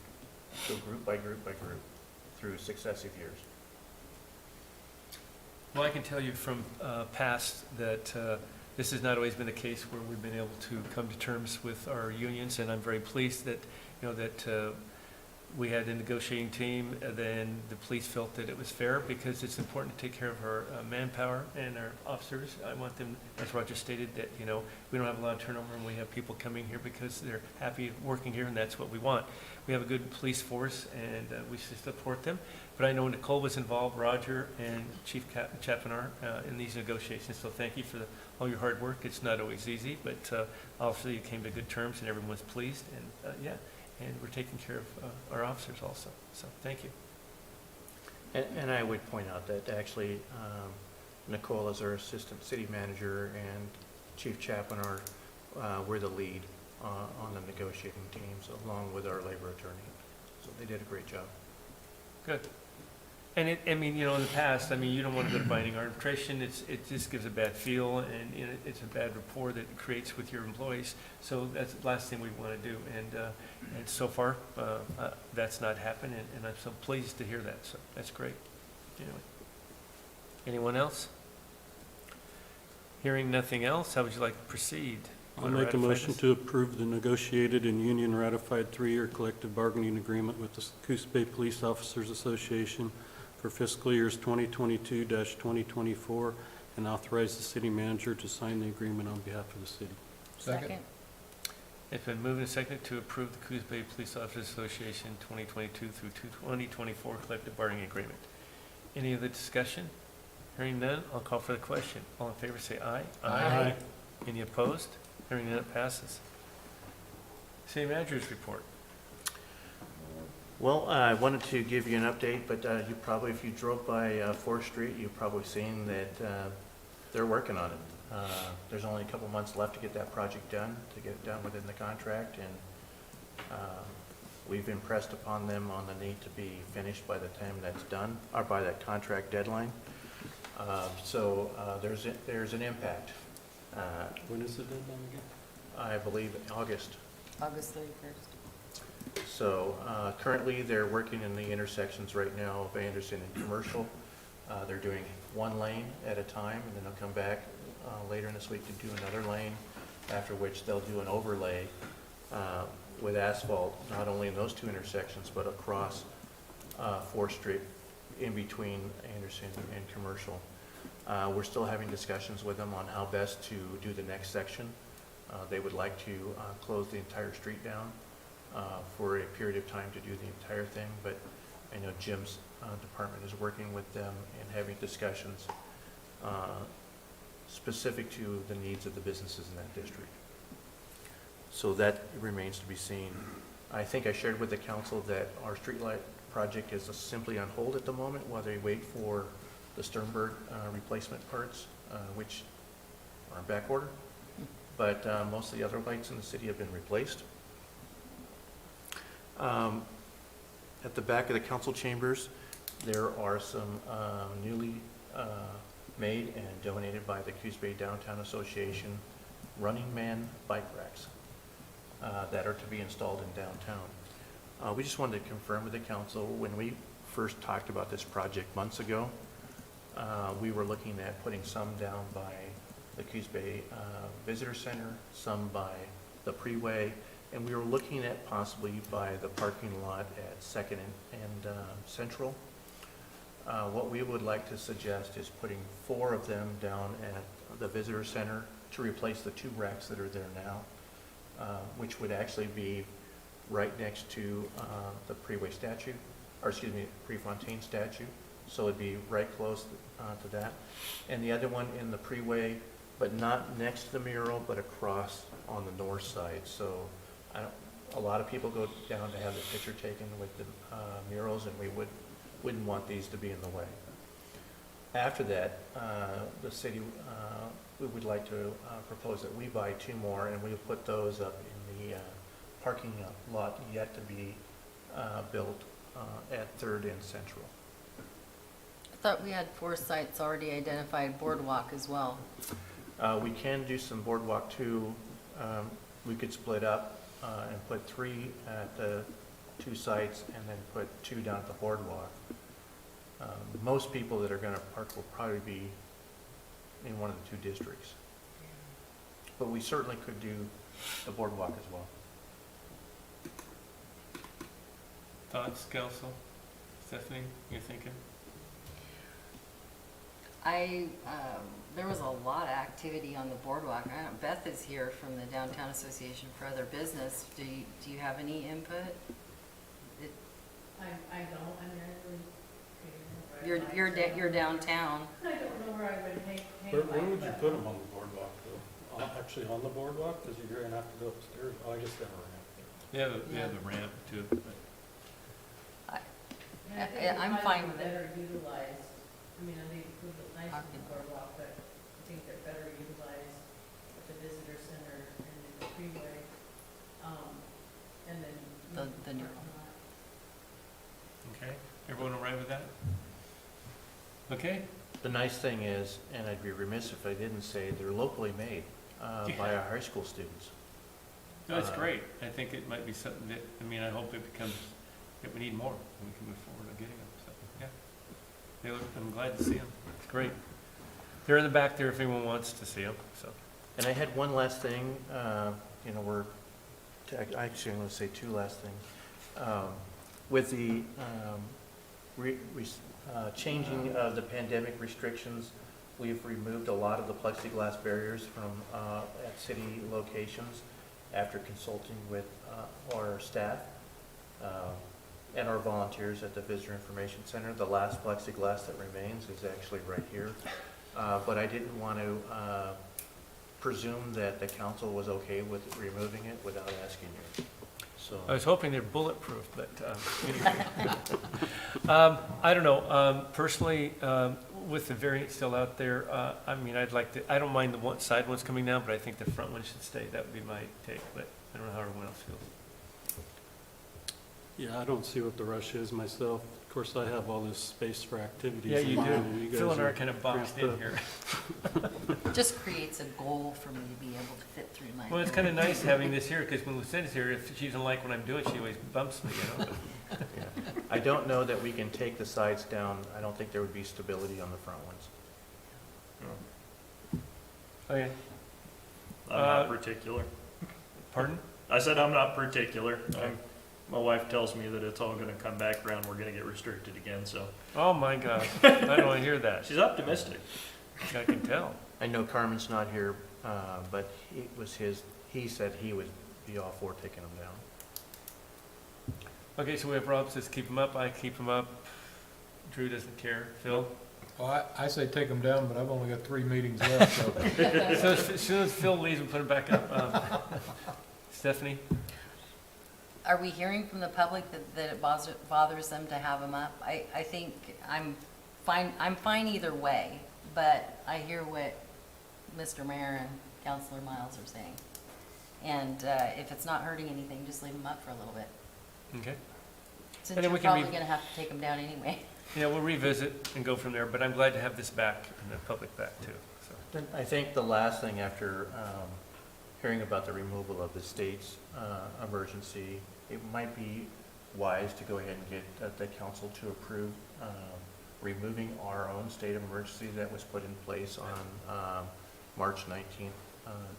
go group by group by group through successive years. Well, I can tell you from past that this has not always been the case where we've been able to come to terms with our unions, and I'm very pleased that, we had a negotiating team, and then the police felt that it was fair because it's important to take care of our manpower and our officers. I want them, as Roger stated, that, we don't have a lot of turnover and we have people coming here because they're happy working here, and that's what we want. We have a good police force and we should support them. But I know Nicole was involved, Roger and Chief Chapinar in these negotiations, so thank you for all your hard work. It's not always easy, but obviously you came to good terms and everyone was pleased, and and we're taking care of our officers also. So thank you. And I would point out that actually Nicole is our assistant city manager and Chief Chapinar were the lead on the negotiating teams along with our labor attorney. So they did a great job. Good. And in the past, you don't want to go to binding arbitration. It just gives a bad feel, and it's a bad rapport that it creates with your employees. So that's the last thing we want to do. And so far, that's not happened, and I'm so pleased to hear that. So that's great. Anyway, anyone else? Hearing nothing else, how would you like to proceed? I'll make a motion to approve the negotiated and union ratified 3-year collective bargaining agreement with the Coos Bay Police Officers Association for fiscal years 2022-2024, and authorize the city manager to sign the agreement on behalf of the city. Second. It's been moved and seconded to approve the Coos Bay Police Officers Association 2022 through 2024 collective bargaining agreement. Any other discussion? Hearing none, I'll call for the question. All in favor, say aye. Aye. Any opposed? Hearing none, it passes. City Manager's report. Well, I wanted to give you an update, but you probably, if you drove by 4th Street, you've probably seen that they're working on it. There's only a couple months left to get that project done, to get it done within the contract, and we've impressed upon them on the need to be finished by the time that's done, or by that contract deadline. So there's an impact. When is the deadline again? I believe August. August 31st. So currently, they're working in the intersections right now of Anderson and Commercial. They're doing one lane at a time, and then they'll come back later in this week to do another lane, after which they'll do an overlay with asphalt, not only in those two intersections, but across 4th Street in between Anderson and Commercial. We're still having discussions with them on how best to do the next section. They would like to close the entire street down for a period of time to do the entire thing, but I know Jim's department is working with them and having discussions specific to the needs of the businesses in that district. So that remains to be seen. I think I shared with the council that our streetlight project is simply on hold at the moment while they wait for the Sternberg replacement parts, which are in back order. But most of the other lights in the city have been replaced. At the back of the council chambers, there are some newly made and donated by the Coos Bay Downtown Association Running Man bike racks that are to be installed in downtown. We just wanted to confirm with the council, when we first talked about this project months ago, we were looking at putting some down by the Coos Bay Visitor Center, some by the Freeway, and we were looking at possibly by the parking lot at 2nd and Central. What we would like to suggest is putting 4 of them down at the Visitor Center to replace the 2 racks that are there now, which would actually be right next to the Freeway statue, or excuse me, Prefontaine statue. So it'd be right close to that. And the other one in the Freeway, but not next to the mural, but across on the north side. So a lot of people go down to have the picture taken with the murals, and we wouldn't want these to be in the way. After that, the city, we would like to propose that we buy 2 more, and we'll put those up in the parking lot yet to be built at 3rd and Central. I thought we had 4 sites already identified, boardwalk as well. We can do some boardwalk too. We could split up and put 3 at the 2 sites and then put 2 down at the boardwalk. Most people that are going to park will probably be in one of the 2 districts. But we certainly could do the boardwalk as well. Thoughts, council? Stephanie, you're thinking? There was a lot of activity on the boardwalk. Beth is here from the Downtown Association for Other Business. Do you have any input? I don't, I mean, I really figured it out. You're downtown. I don't know where I would hang Where my, would you but- put them on the boardwalk, though? Actually on the boardwalk, because you're gonna have to go upstairs. Oh, I guess they have a ramp. We have a ramp too. And I think I'm it might fine be with it. better utilized, I mean, they would look nice on the Okay. boardwalk, but I think they're better utilized at the visitor center and in the freeway, and then. The new parking lot. Okay, everyone all right with that? Okay, The nice thing is, and I'd be remiss if I didn't say, they're locally made by our high school students. no, it's great. I think it might be something that, I hope it becomes, that we need more, and we can move forward on getting them, so, yeah. I'm glad to see them, it's great. They're in the back there if anyone wants to see them, so. And I had one last thing, actually, I'm going to say 2 last things. With the changing of the pandemic restrictions, we've removed a lot of the plexiglass barriers from at city locations, after consulting with our staff and our volunteers at the Visitor Information Center. The last plexiglass that remains is actually right here. But I didn't want to presume that the council was okay with removing it without asking you. So, I was hoping they're bulletproof, but anyway. I don't know. Personally, with the variant still out there, I mean, I don't mind the one side ones coming down, but I think the front one should stay. That would be my take, but I don't know how everyone else feels. Yeah, I don't see what the rush is myself. Of course, I have all this space for activities. Yeah, you and do. guys Phil and I are are kind of boxed cramped in up. here. Just creates a goal for me to be able to fit through my. Well, it's kind of nice having this here, because when Lucinda's here, if she doesn't like what I'm doing, she always bumps me, you know? yeah. I don't know that we can take the sides down. I don't think there would be stability on the front ones. Okay, I'm not particular. pardon? I said I'm not particular. My wife tells me that it's all gonna come back around, we're gonna get restricted again, so Oh, my gosh. I don't want to hear that. she's optimistic. I can tell. I know Carmen's not here, but he said he would be all for taking them down. Okay, so we have Rob says keep them up, I keep them up. Drew doesn't care. Phil? Well, I say take them down, but I've only got 3 meetings left, so. So as soon as Phil leaves, we put them back up. Stephanie? Are we hearing from the public that it bothers them to have them up? I think I'm fine either way, but I hear what Mr. Mayor and Councilor Miles are saying. And if it's not hurting anything, just leave them up for a little bit. Okay. Since And then you're we can probably gonna have to take them down anyway. Yeah, we'll revisit and go from there, but I'm glad to have this back and the public back too, so. Then I think the last thing after hearing about the removal of the state's emergency, it might be wise to go ahead and get the council to approve removing our own state of emergency that was put in place on March 19th,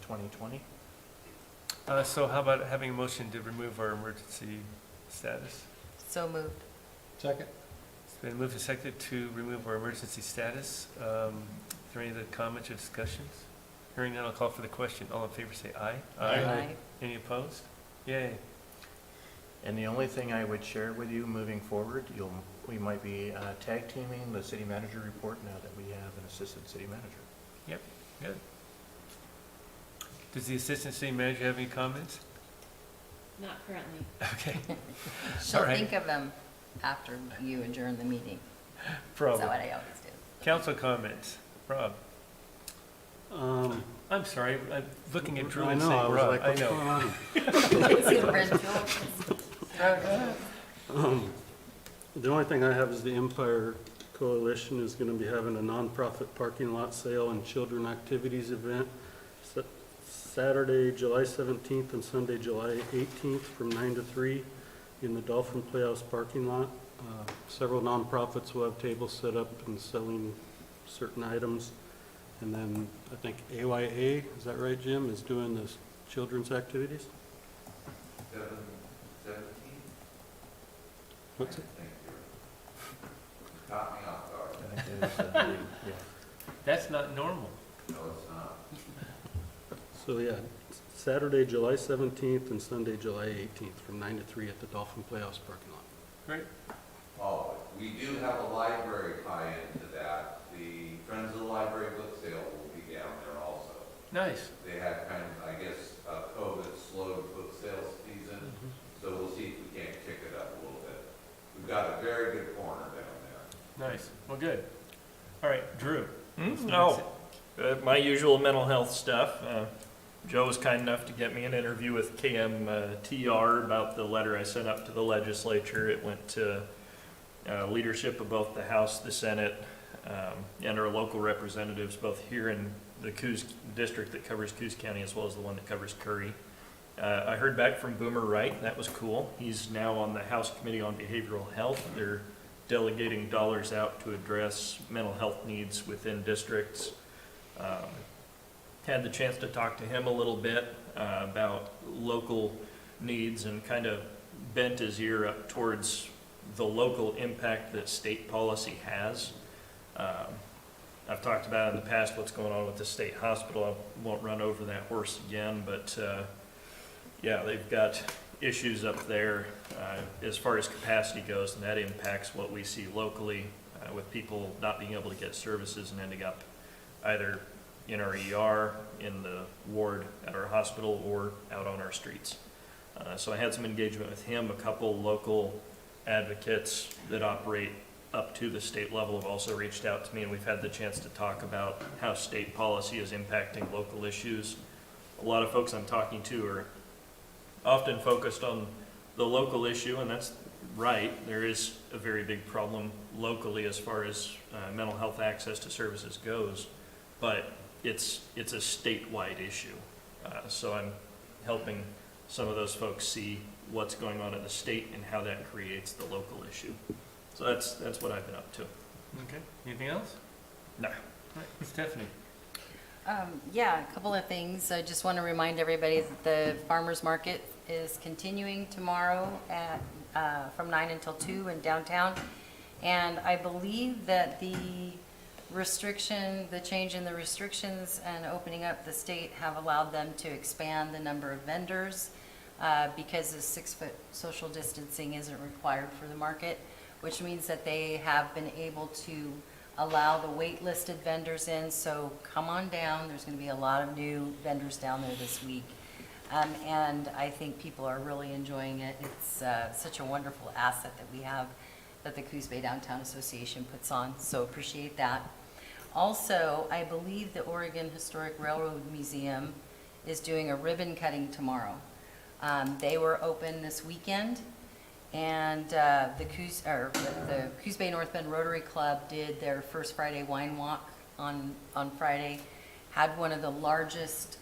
2020. So how about having a motion to remove our emergency status? So moved. Second? It's been moved and seconded to remove our emergency status. Is there any other comments or discussions? Hearing none, I'll call for the question. All in favor say aye. Aye. Any opposed? Yay. And the only thing I would share with you moving forward, we might be tag teaming the city manager report now that we have an assistant city manager. Good. Does the assistant city manager have any comments? Not currently. Okay, She'll All right. think of them after you adjourn the meeting. That's probably. what I always do. Council comments. Rob? Um, I'm sorry, I'm looking at Drew I and know, I saying was Rob. like, I what's know. going on? See the red jewels? The only thing I have is the Empire Coalition is gonna be having a nonprofit parking lot sale and children activities event Saturday, July 17th and Sunday, July 18th from 9 to 3 in the Dolphin Playhouse parking lot. Several nonprofits will have tables set up and selling certain items. And then I think AYA, is that right, Jim, is doing the children's activities? 17? What's it? Thank you. Caught me off guard. I think it is, yeah. That's not normal. No, it's not. So, yeah, Saturday, July 17th and Sunday, July 18th from 9 to 3 at the Dolphin Playhouse parking lot. Great. Oh, we do have a library tie-in to that. The Friends of the Library book sale will be down there also. Nice. They had kind of, I guess, COVID slowed book sales season, so we'll see if we can't kick it up a little bit. We've got a very good corner down there. Nice. Well, good. All right, Drew. Oh, my usual mental health stuff. Joe was kind enough to get me an interview with KMTR about the letter I sent up to the legislature. It went to leadership of both the House, the Senate, and our local representatives, both here in the Coos district that covers Coos County as well as the one that covers Curry. I heard back from Boomer Wright. That was cool. He's now on the House Committee on Behavioral Health. They're delegating dollars out to address mental health needs within districts. Had the chance to talk to him a little bit about local needs and kind of bent his ear up towards the local impact that state policy has. I've talked about in the past what's going on with the state hospital. I won't run over that horse again, but Yeah, they've got issues up there as far as capacity goes, and that impacts what we see locally with people not being able to get services and ending up either in our ER, in the ward at our hospital, or out on our streets. So I had some engagement with him. A couple local advocates that operate up to the state level have also reached out to me, and we've had the chance to talk about how state policy is impacting local issues. A lot of folks I'm talking to are often focused on the local issue, and that's right. There is a very big problem locally as far as mental health access to services goes, but it's a statewide issue. So I'm helping some of those folks see what's going on at the state and how that creates the local issue. So that's what I've been up to. Okay, anything else? No. All right, Stephanie? Yeah, a couple of things. I just want to remind everybody that the farmer's market is continuing tomorrow at, from 9 until 2 in downtown. And I believe that the change in the restrictions and opening up the state have allowed them to expand the number of vendors because the 6-foot social distancing isn't required for the market, which means that they have been able to allow the wait-listed vendors in. So come on down. There's going to be a lot of new vendors down there this week. And I think people are really enjoying it. It's such a wonderful asset that we have that the Coos Bay Downtown Association puts on. So appreciate that. Also, I believe the Oregon Historic Railroad Museum is doing a ribbon cutting tomorrow. They were open this weekend, and the Coos Bay North Bend Rotary Club did their first Friday wine walk on Friday. Had one of the largest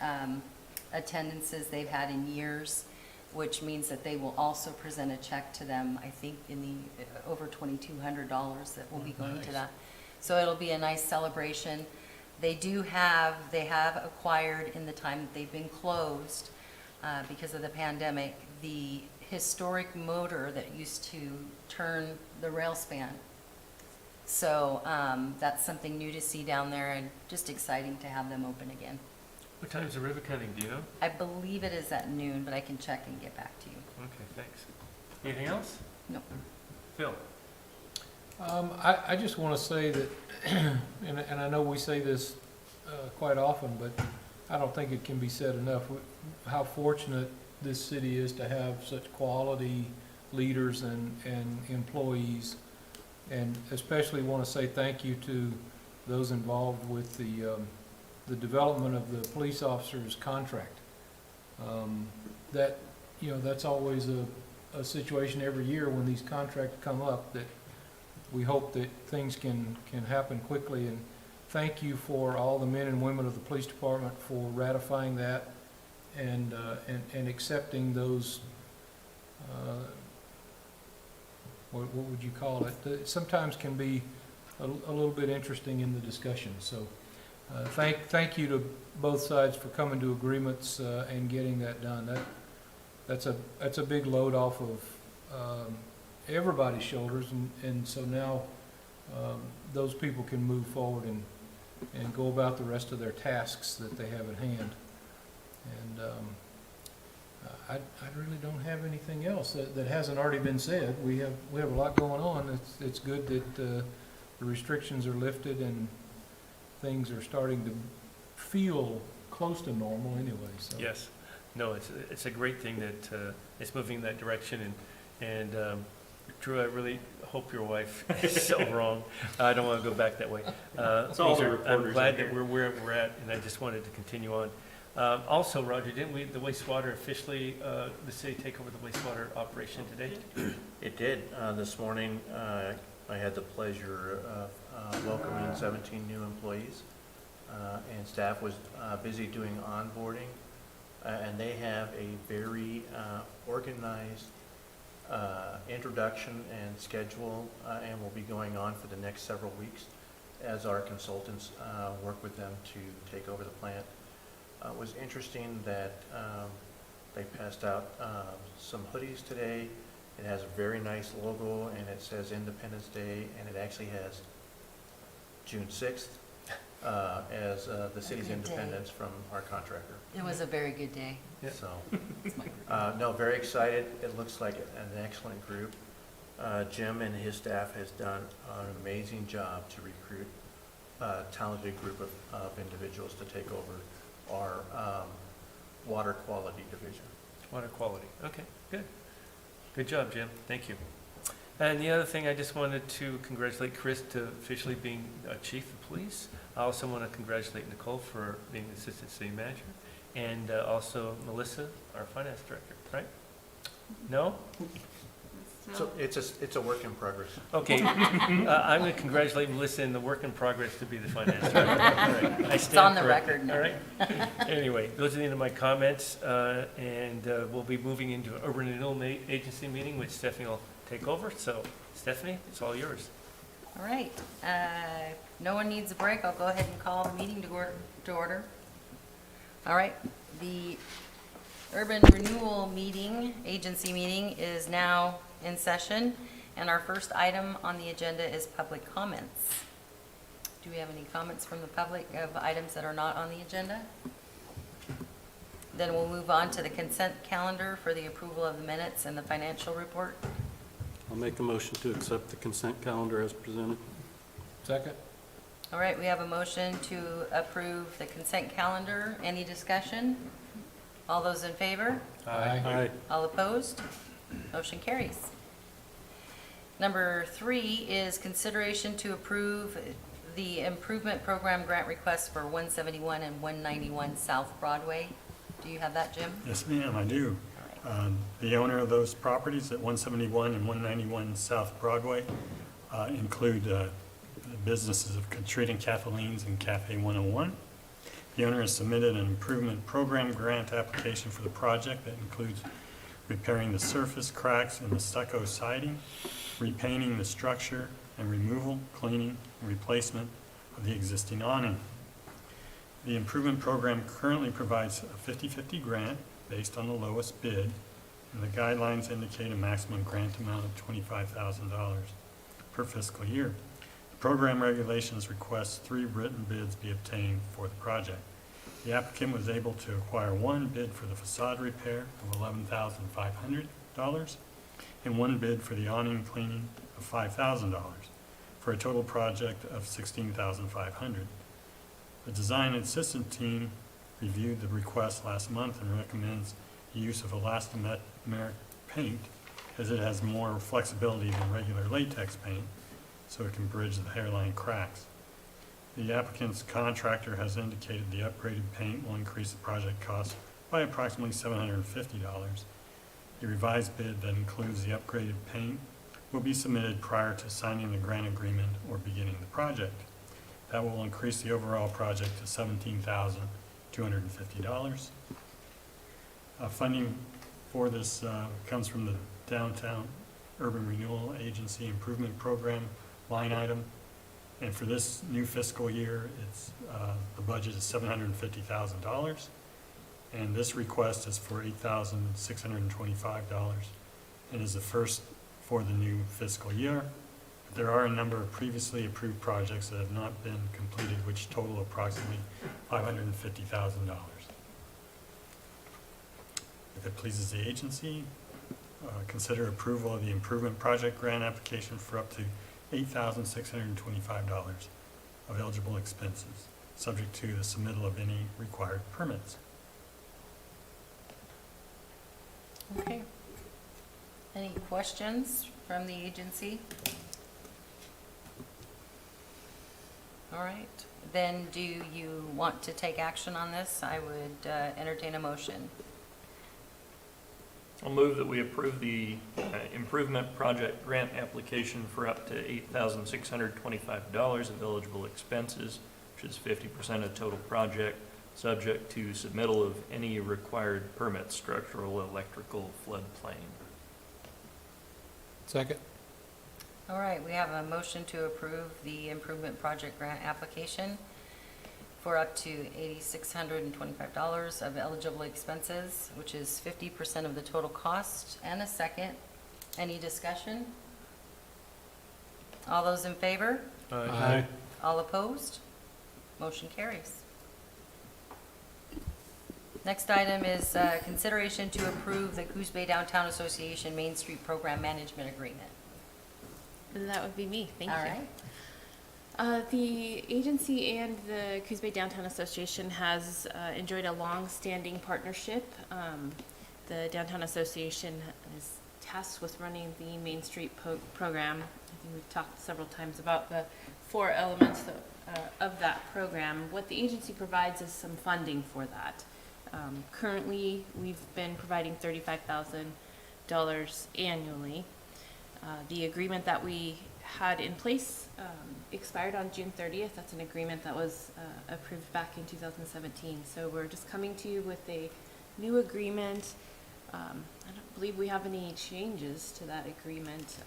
attendances they've had in years, which means that they will also present a check to them, I think in the over $2,200 that will be going to that. So it'll be a nice celebration. They have acquired in the time that they've been closed because of the pandemic, the historic motor that used to turn the rail span. So that's something new to see down there, and just exciting to have them open again. What time is the ribbon cutting, do you know? I believe it is at noon, but I can check and get back to you. Okay, thanks. Anything else? No. Phil? I just want to say that, and I know we say this quite often, but I don't think it can be said enough, how fortunate this city is to have such quality leaders and employees. And especially want to say thank you to those involved with the development of the police officer's contract. That's always a situation every year when these contracts come up, that we hope that things can happen quickly. And thank you for all the men and women of the police department for ratifying that and accepting those, what would you call it? That sometimes can be a little bit interesting in the discussion. So thank you to both sides for coming to agreements and getting that done. That's a big load off of everybody's shoulders, and so now those people can move forward and go about the rest of their tasks that they have at hand. And I really don't have anything else that hasn't already been said. We have a lot going on. It's good that the restrictions are lifted and things are starting to feel close to normal anyway. So. Yes. No, it's a great thing that it's moving in that direction, and Drew, I really hope your wife is so wrong. I don't want to go back that way. That's all the I'm reporters glad out that here. we're where we're at, and I just wanted to continue on. Also, Roger, didn't the wastewater officially, the city take over the wastewater operation today? It did. This morning, I had the pleasure of welcoming 17 new employees, and staff was busy doing onboarding, and they have a very organized introduction and schedule, and will be going on for the next several weeks as our consultants work with them to take over the plant. It was interesting that they passed out some hoodies today. It has a very nice logo, and it says Independence Day, and it actually has June 6th as the city's good day. independence from our contractor. It was a very good day. Yeah. So, no, very excited. It looks like an excellent group. Jim and his staff has done an amazing job to recruit a talented group of individuals to take over our water quality division. Water quality, okay, good. Good job, Jim, thank you. And the other thing, I just wanted to congratulate Chris to officially being chief of police. I also want to congratulate Nicole for being the assistant city manager, and also Melissa, our finance director, right? No? So it's a work in progress. Okay, I'm going to congratulate Melissa in the work in progress to be the finance director. All right, I It's stand on the corrected, record now. all right? Anyway, those are the end of my comments, and we'll be moving into an urban renewal agency meeting, which Stephanie will take over. So, Stephanie, it's all yours. All right, no one needs a break. I'll go ahead and call the meeting to order. All right, the urban renewal meeting, agency meeting is now in session, and our first item on the agenda is public comments. Do we have any comments from the public of items that are not on the agenda? Then we'll move on to the consent calendar for the approval of the minutes and the financial report. I'll make a motion to accept the consent calendar as presented. Second? All right, we have a motion to approve the consent calendar. Any discussion? All those in favor? Aye. All opposed? Motion carries. Number 3 is consideration to approve the improvement program grant request for 171 and 191 South Broadway. Do you have that, Jim? Yes, ma'am, I do. The owner of those properties at 171 and 191 South Broadway include the businesses of Katrina and Kathleen's and Cafe 101. The owner has submitted an improvement program grant application for the project that includes repairing the surface cracks in the stucco siding, repainting the structure, and removal, cleaning, and replacement of the existing awning. The improvement program currently provides a 50-50 grant based on the lowest bid, and the guidelines indicate a maximum grant amount of $25,000 per fiscal year. The program regulations request 3 written bids be obtained for the project. The applicant was able to acquire 1 bid for the facade repair of $11,500 and 1 bid for the awning cleaning of $5,000 for a total project of $16,500. The design assistant team reviewed the request last month and recommends the use of elastomeric paint as it has more flexibility than regular latex paint, so it can bridge the hairline cracks. The applicant's contractor has indicated the upgraded paint will increase the project cost by approximately $750. A revised bid that includes the upgraded paint will be submitted prior to signing the grant agreement or beginning the project. That will increase the overall project to $17,250. Funding for this comes from the Downtown Urban Renewal Agency Improvement Program line item. And for this new fiscal year, the budget is $750,000. And this request is for $8,625 and is the first for the new fiscal year. There are a number of previously approved projects that have not been completed, which total approximately $550,000. If it pleases the agency, consider approval of the improvement project grant application for up to $8,625 of eligible expenses, subject to the submittal of any required permits. Okay. Any questions from the agency? All right, then do you want to take action on this? I would entertain a motion. I'll move that we approve the improvement project grant application for up to $8,625 of eligible expenses, which is 50% of total project, subject to submittal of any required permits, structural, electrical, floodplain. Second? All right, we have a motion to approve the improvement project grant application for up to $8,625 of eligible expenses, which is 50% of the total cost, and a second. Any discussion? All those in favor? Aye. All opposed? Motion carries. Next item is consideration to approve the Coos Bay Downtown Association Main Street Program Management Agreement. That would be me, thank you. All right. The agency and the Coos Bay Downtown Association has enjoyed a long-standing partnership. The Downtown Association is tasked with running the Main Street program. I think we've talked several times about the 4 elements of that program. What the agency provides is some funding for that. Currently, we've been providing $35,000 annually. The agreement that we had in place expired on June 30th. That's an agreement that was approved back in 2017. So we're just coming to you with a new agreement. I don't believe we have any changes to that agreement.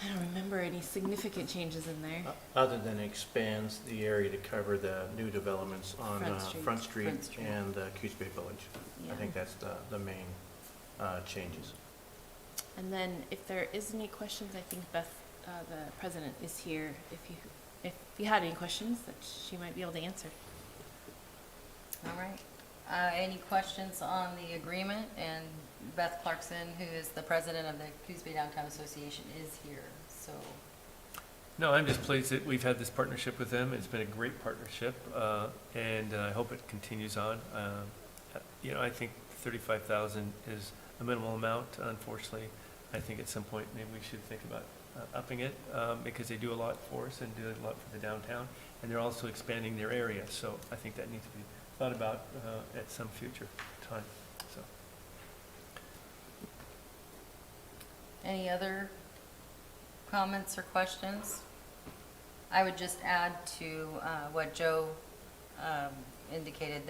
I don't remember any significant changes in there. Other than expands the area to cover the new developments on Front Street and Coos Bay Village. I Yeah. think that's the main changes. And then if there is any questions, I think Beth, the president, is here. If you had any questions that she might be able to answer. All right. Any questions on the agreement? And Beth Clarkson, who is the president of the Coos Bay Downtown Association, is here. So, No, I'm just pleased that we've had this partnership with them. It's been a great partnership, and I hope it continues on. I think 35,000 is a minimal amount, unfortunately. I think at some point maybe we should think about upping it, because they do a lot for us and do a lot for the downtown, and they're also expanding their area, so I think that needs to be thought about at some future time, so. any other comments or questions? I would just add to what Joe indicated,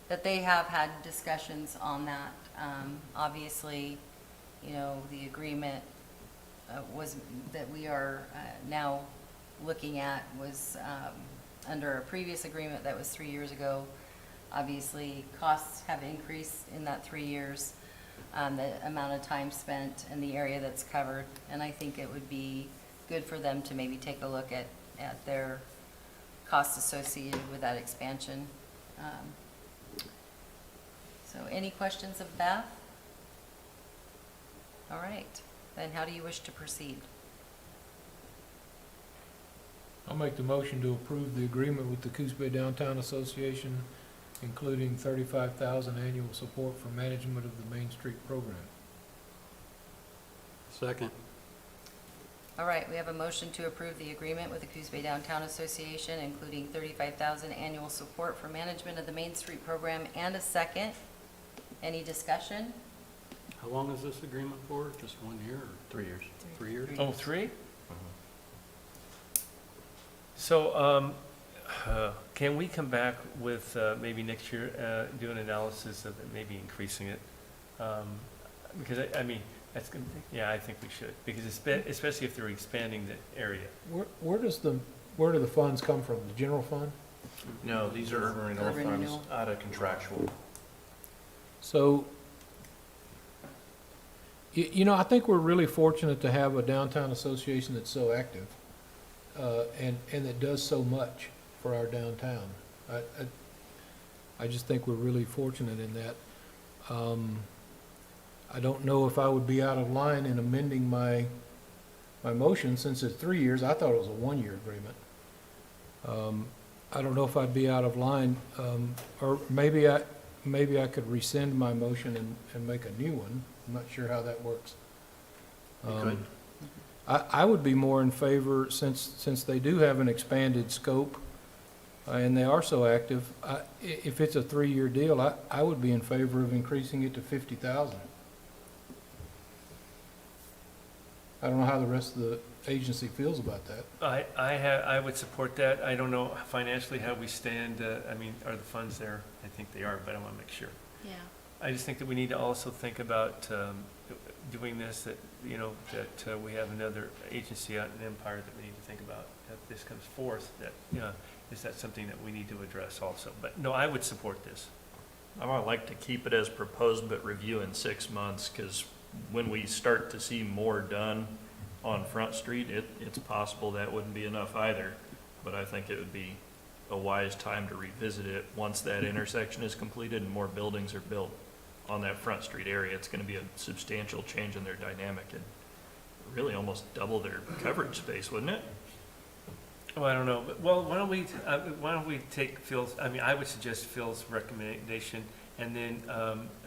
that they have had discussions on that. Obviously, the agreement was that we are now looking at was under a previous agreement that was 3 years ago. Obviously, costs have increased in that 3 years, the amount of time spent and the area that's covered. And I think it would be good for them to maybe take a look at their costs associated with that expansion. So any questions of Beth? All right, then how do you wish to proceed? I'll make the motion to approve the agreement with the Coos Bay Downtown Association, including $35,000 annual support for management of the Main Street program. Second. All right, we have a motion to approve the agreement with the Coos Bay Downtown Association, including $35,000 annual support for management of the Main Street program, and a second. Any discussion? How long is this agreement for? Just 1 year or 3 years. 3 years? Oh, 3? So, can we come back with, maybe next year, do an analysis of maybe increasing it? Because, I mean, that's, I think we should, because especially if they're expanding the area. Where do the funds come from? The general fund? No, these are urban renewal Urban funds renewal. out of contractual. So, I think we're really fortunate to have a downtown association that's so active, and that does so much for our downtown. I just think we're really fortunate in that. I don't know if I would be out of line in amending my motion, since it's 3 years. I thought it was a 1-year agreement. I don't know if I'd be out of line, or maybe I could rescind my motion and make a new one. I'm not sure how that works. You could. I would be more in favor, since they do have an expanded scope, and they are so active, if it's a 3-year deal, I would be in favor of increasing it to 50,000. I don't know how the rest of the agency feels about that. I would support that. I don't know financially how we stand. I mean, are the funds there? I think they are, but I want to make sure. Yeah. I just think that we need to also think about doing this, that we have another agency out in Empire that we need to think about. If this comes forth, is that something that we need to address also? But no, I would support this. I would like to keep it as proposed, but review in 6 months, because when we start to see more done on Front Street, it's possible that wouldn't be enough either. but I think it would be a wise time to revisit it once that intersection is completed and more buildings are built on that Front Street area. It's gonna be a substantial change in their dynamic and really almost double their coverage space, wouldn't it? Oh, I don't know, but, well, why don't we take Phil's, I mean, I would suggest Phil's recommendation, and then,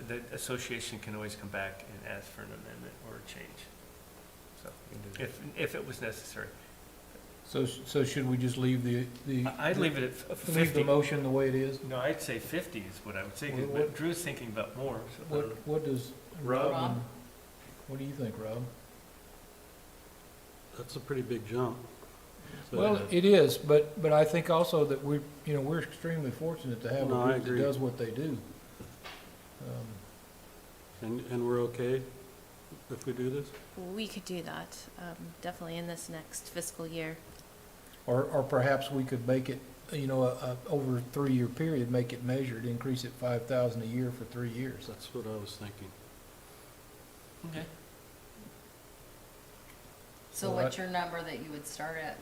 the association can always come back and ask for an amendment or a change. So, if it was necessary. So should we just leave the? I'd leave it at Leave the 50. motion the way it is? No, I'd say 50 is what I would say, 'cause What- Drew's thinking about more, so. I don't know. What does Rob? Rob, what do you think, Rob? That's a pretty big jump. So- Well, it is, but I think also that we're extremely fortunate to have No, a I group that agree. does what they do. And we're okay if we do this? We could do that, definitely in this next fiscal year. Or perhaps we could make it, over a 3-year period, make it measured, increase it 5,000 a year for 3 years. That's what I was thinking. Okay. So Well, what's your number that you would start at?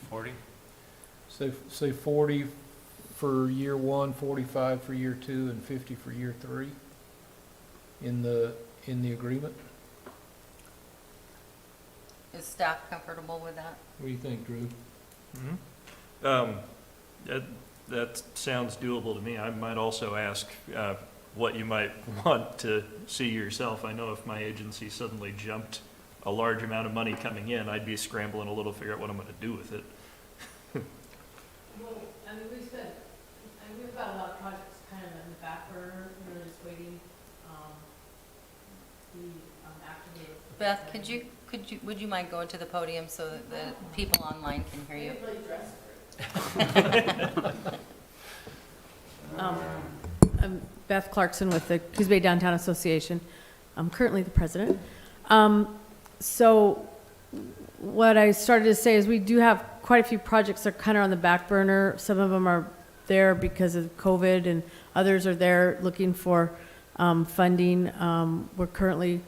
40? Say 40 for year 1, 45 for year 2, and 50 for year 3 in the agreement? Is staff comfortable with that? What do you think, Drew? That sounds doable to me. I might also ask what you might want to see yourself. I know if my agency suddenly jumped a large amount of money coming in, I'd be scrambling a little to figure out what I'm going to do with it. Well, I mean, we've got a lot of projects kind of in the back burner, we're just waiting, after the. Beth, would you mind going to the podium so that the people online can hear you? Really dressed for it. I'm Beth Clarkson with the Coos Bay Downtown Association. I'm currently the president. So what I started to say is we do have quite a few projects that are kind of on the back burner. Some of them are there because of COVID, and others are there looking for funding. We're currently,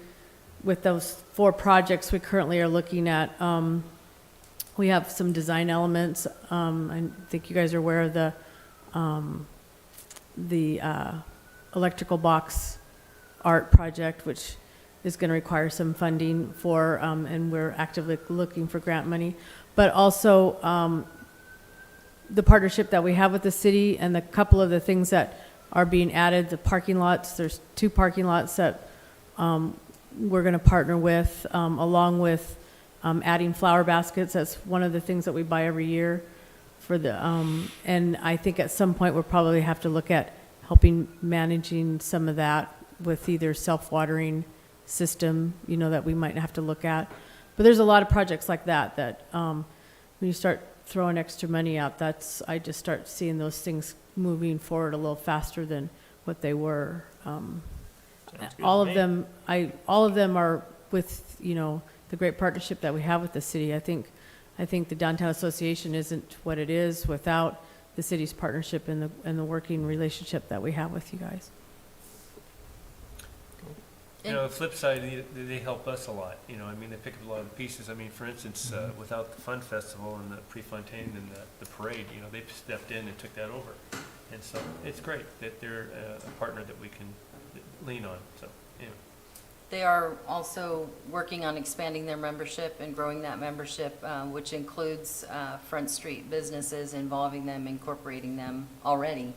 with those 4 projects, we currently are looking at, we have some design elements. I think you guys are aware of the electrical box art project, which is going to require some funding for, and we're actively looking for grant money. But also the partnership that we have with the city and the couple of the things that are being added, the parking lots. There's 2 parking lots that we're going to partner with, along with adding flower baskets. That's one of the things that we buy every year for the, and I think at some point we'll probably have to look at helping managing some of that with either self-watering system, that we might have to look at. But there's a lot of projects like that when you start throwing extra money out, I just start seeing those things moving forward a little faster than what they were. Sounds good All to of me. them are with, the great partnership that we have with the city. I think the Downtown Association isn't what it is without the city's partnership and the working relationship that we have with you guys. The flip side, they help us a lot, I mean, they pick up a lot of the pieces. I mean, for instance, without the Fun Festival and the Prefontaine and the parade, they stepped in and took that over. And so it's great that they're a partner that we can lean on, so, anyway. They are also working on expanding their membership and growing that membership, which includes Front Street businesses, involving them, incorporating them already.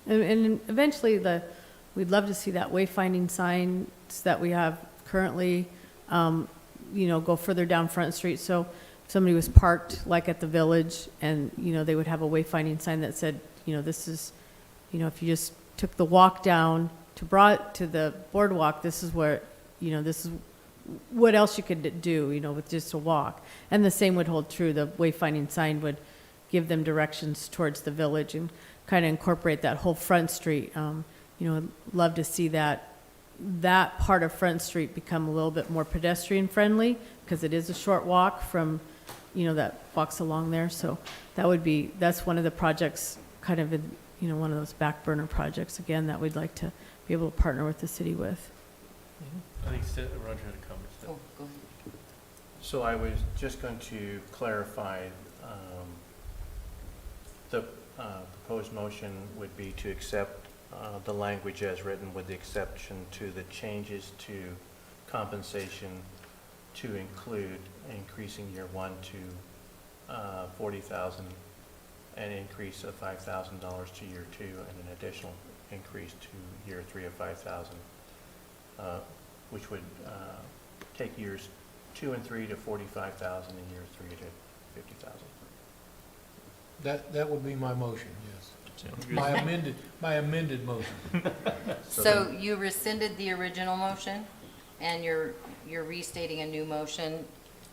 And eventually, we'd love to see that wayfinding signs that we have currently, go further down Front Street. So if somebody was parked like at the Village, and, they would have a wayfinding sign that said, this is, if you just took the walk down to the boardwalk, this is where, this is what else you could do, with just a walk. And the same would hold true. The wayfinding sign would give them directions towards the Village and kind of incorporate that whole Front Street. I'd love to see that part of Front Street become a little bit more pedestrian friendly, because it is a short walk from, that walks along there. So that's one of the projects, kind of in, one of those back burner projects, again, that we'd like to be able to partner with the city with. I think Roger had a comment. Oh, go ahead. So I was just going to clarify, The proposed motion would be to accept the language as written with the exception to the changes to compensation to include increasing year one to 40,000, an increase of $5,000 to year two, and an additional increase to year three of 5,000, which would take years 2 and 3 to 45,000 and year 3 to 50,000. That would be my motion, yes. Sounds good. My amended motion. So you rescinded the original motion, and you're restating a new motion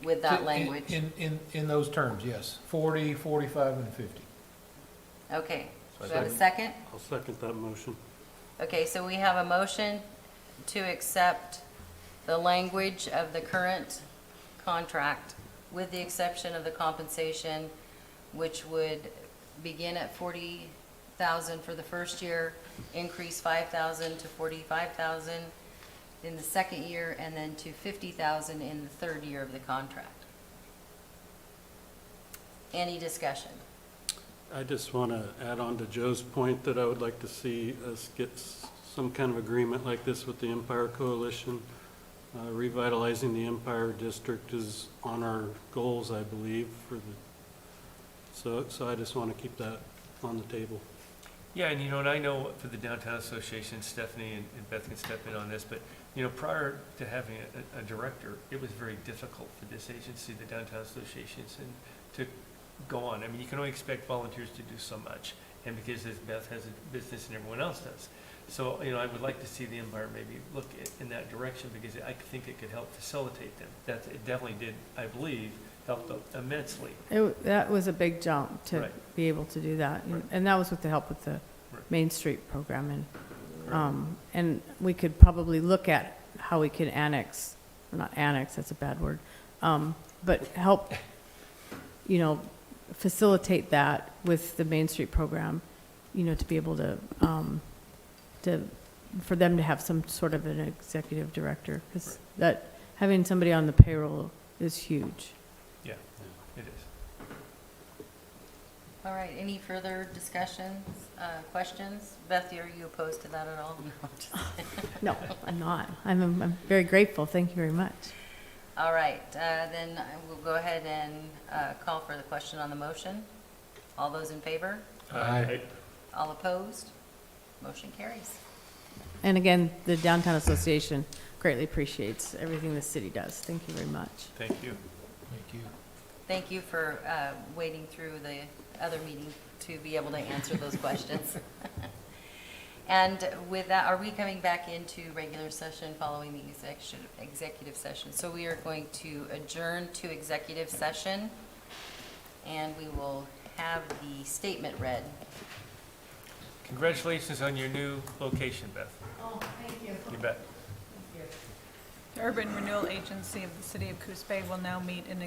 with that language? In those terms, yes. 40, 45, and 50. Okay, do we have a second? I'll second that motion. Okay, so we have a motion to accept the language of the current contract with the exception of the compensation, which would begin at 40,000 for the first year, increase 5,000 to 45,000 in the second year, and then to 50,000 in the third year of the contract. Any discussion? I just want to add on to Joe's point that I would like to see us get some kind of agreement like this with the Empire Coalition. Revitalizing the Empire District is on our goals, I believe, for the, so I just want to keep that on the table. Yeah, and and I know for the Downtown Association, Stephanie and Beth can step in on this, but, prior to having a director, it was very difficult for this agency, the Downtown Associations, and to go on. I mean, you can only expect volunteers to do so much, and because as Beth has a business and everyone else does. So, I would like to see the Empire maybe look in that direction, because I think it could help facilitate them. It definitely did, I believe, help them immensely. That was a big jump to Right. be able to do that. Right. And that was with the help of the Right. Main Street program. And we could probably look at how we could annex, or not annex, that's a bad word, but help, facilitate that with the Main Street program, to be able to, for them to have some sort of an executive director, because that, having somebody on the payroll is huge. Yeah, it is. All right, any further discussions, questions? Beth, are you opposed to that at all? No, I'm just kidding. No, I'm not. I'm very grateful. Thank you very much. All right, then I will go ahead and call for the question on the motion. All those in favor? Aye. All opposed? Motion carries. And again, the Downtown Association greatly appreciates everything the city does. Thank you very much. Thank you. Thank you. Thank you for waiting through the other meeting to be able to answer those questions. And with that, are we coming back into regular session following the executive session? So we are going to adjourn to executive session, and we will have the statement read. Congratulations on your new location, Beth. Oh, thank you. You bet. The Urban Renewal Agency of the City of Coos Bay will now meet in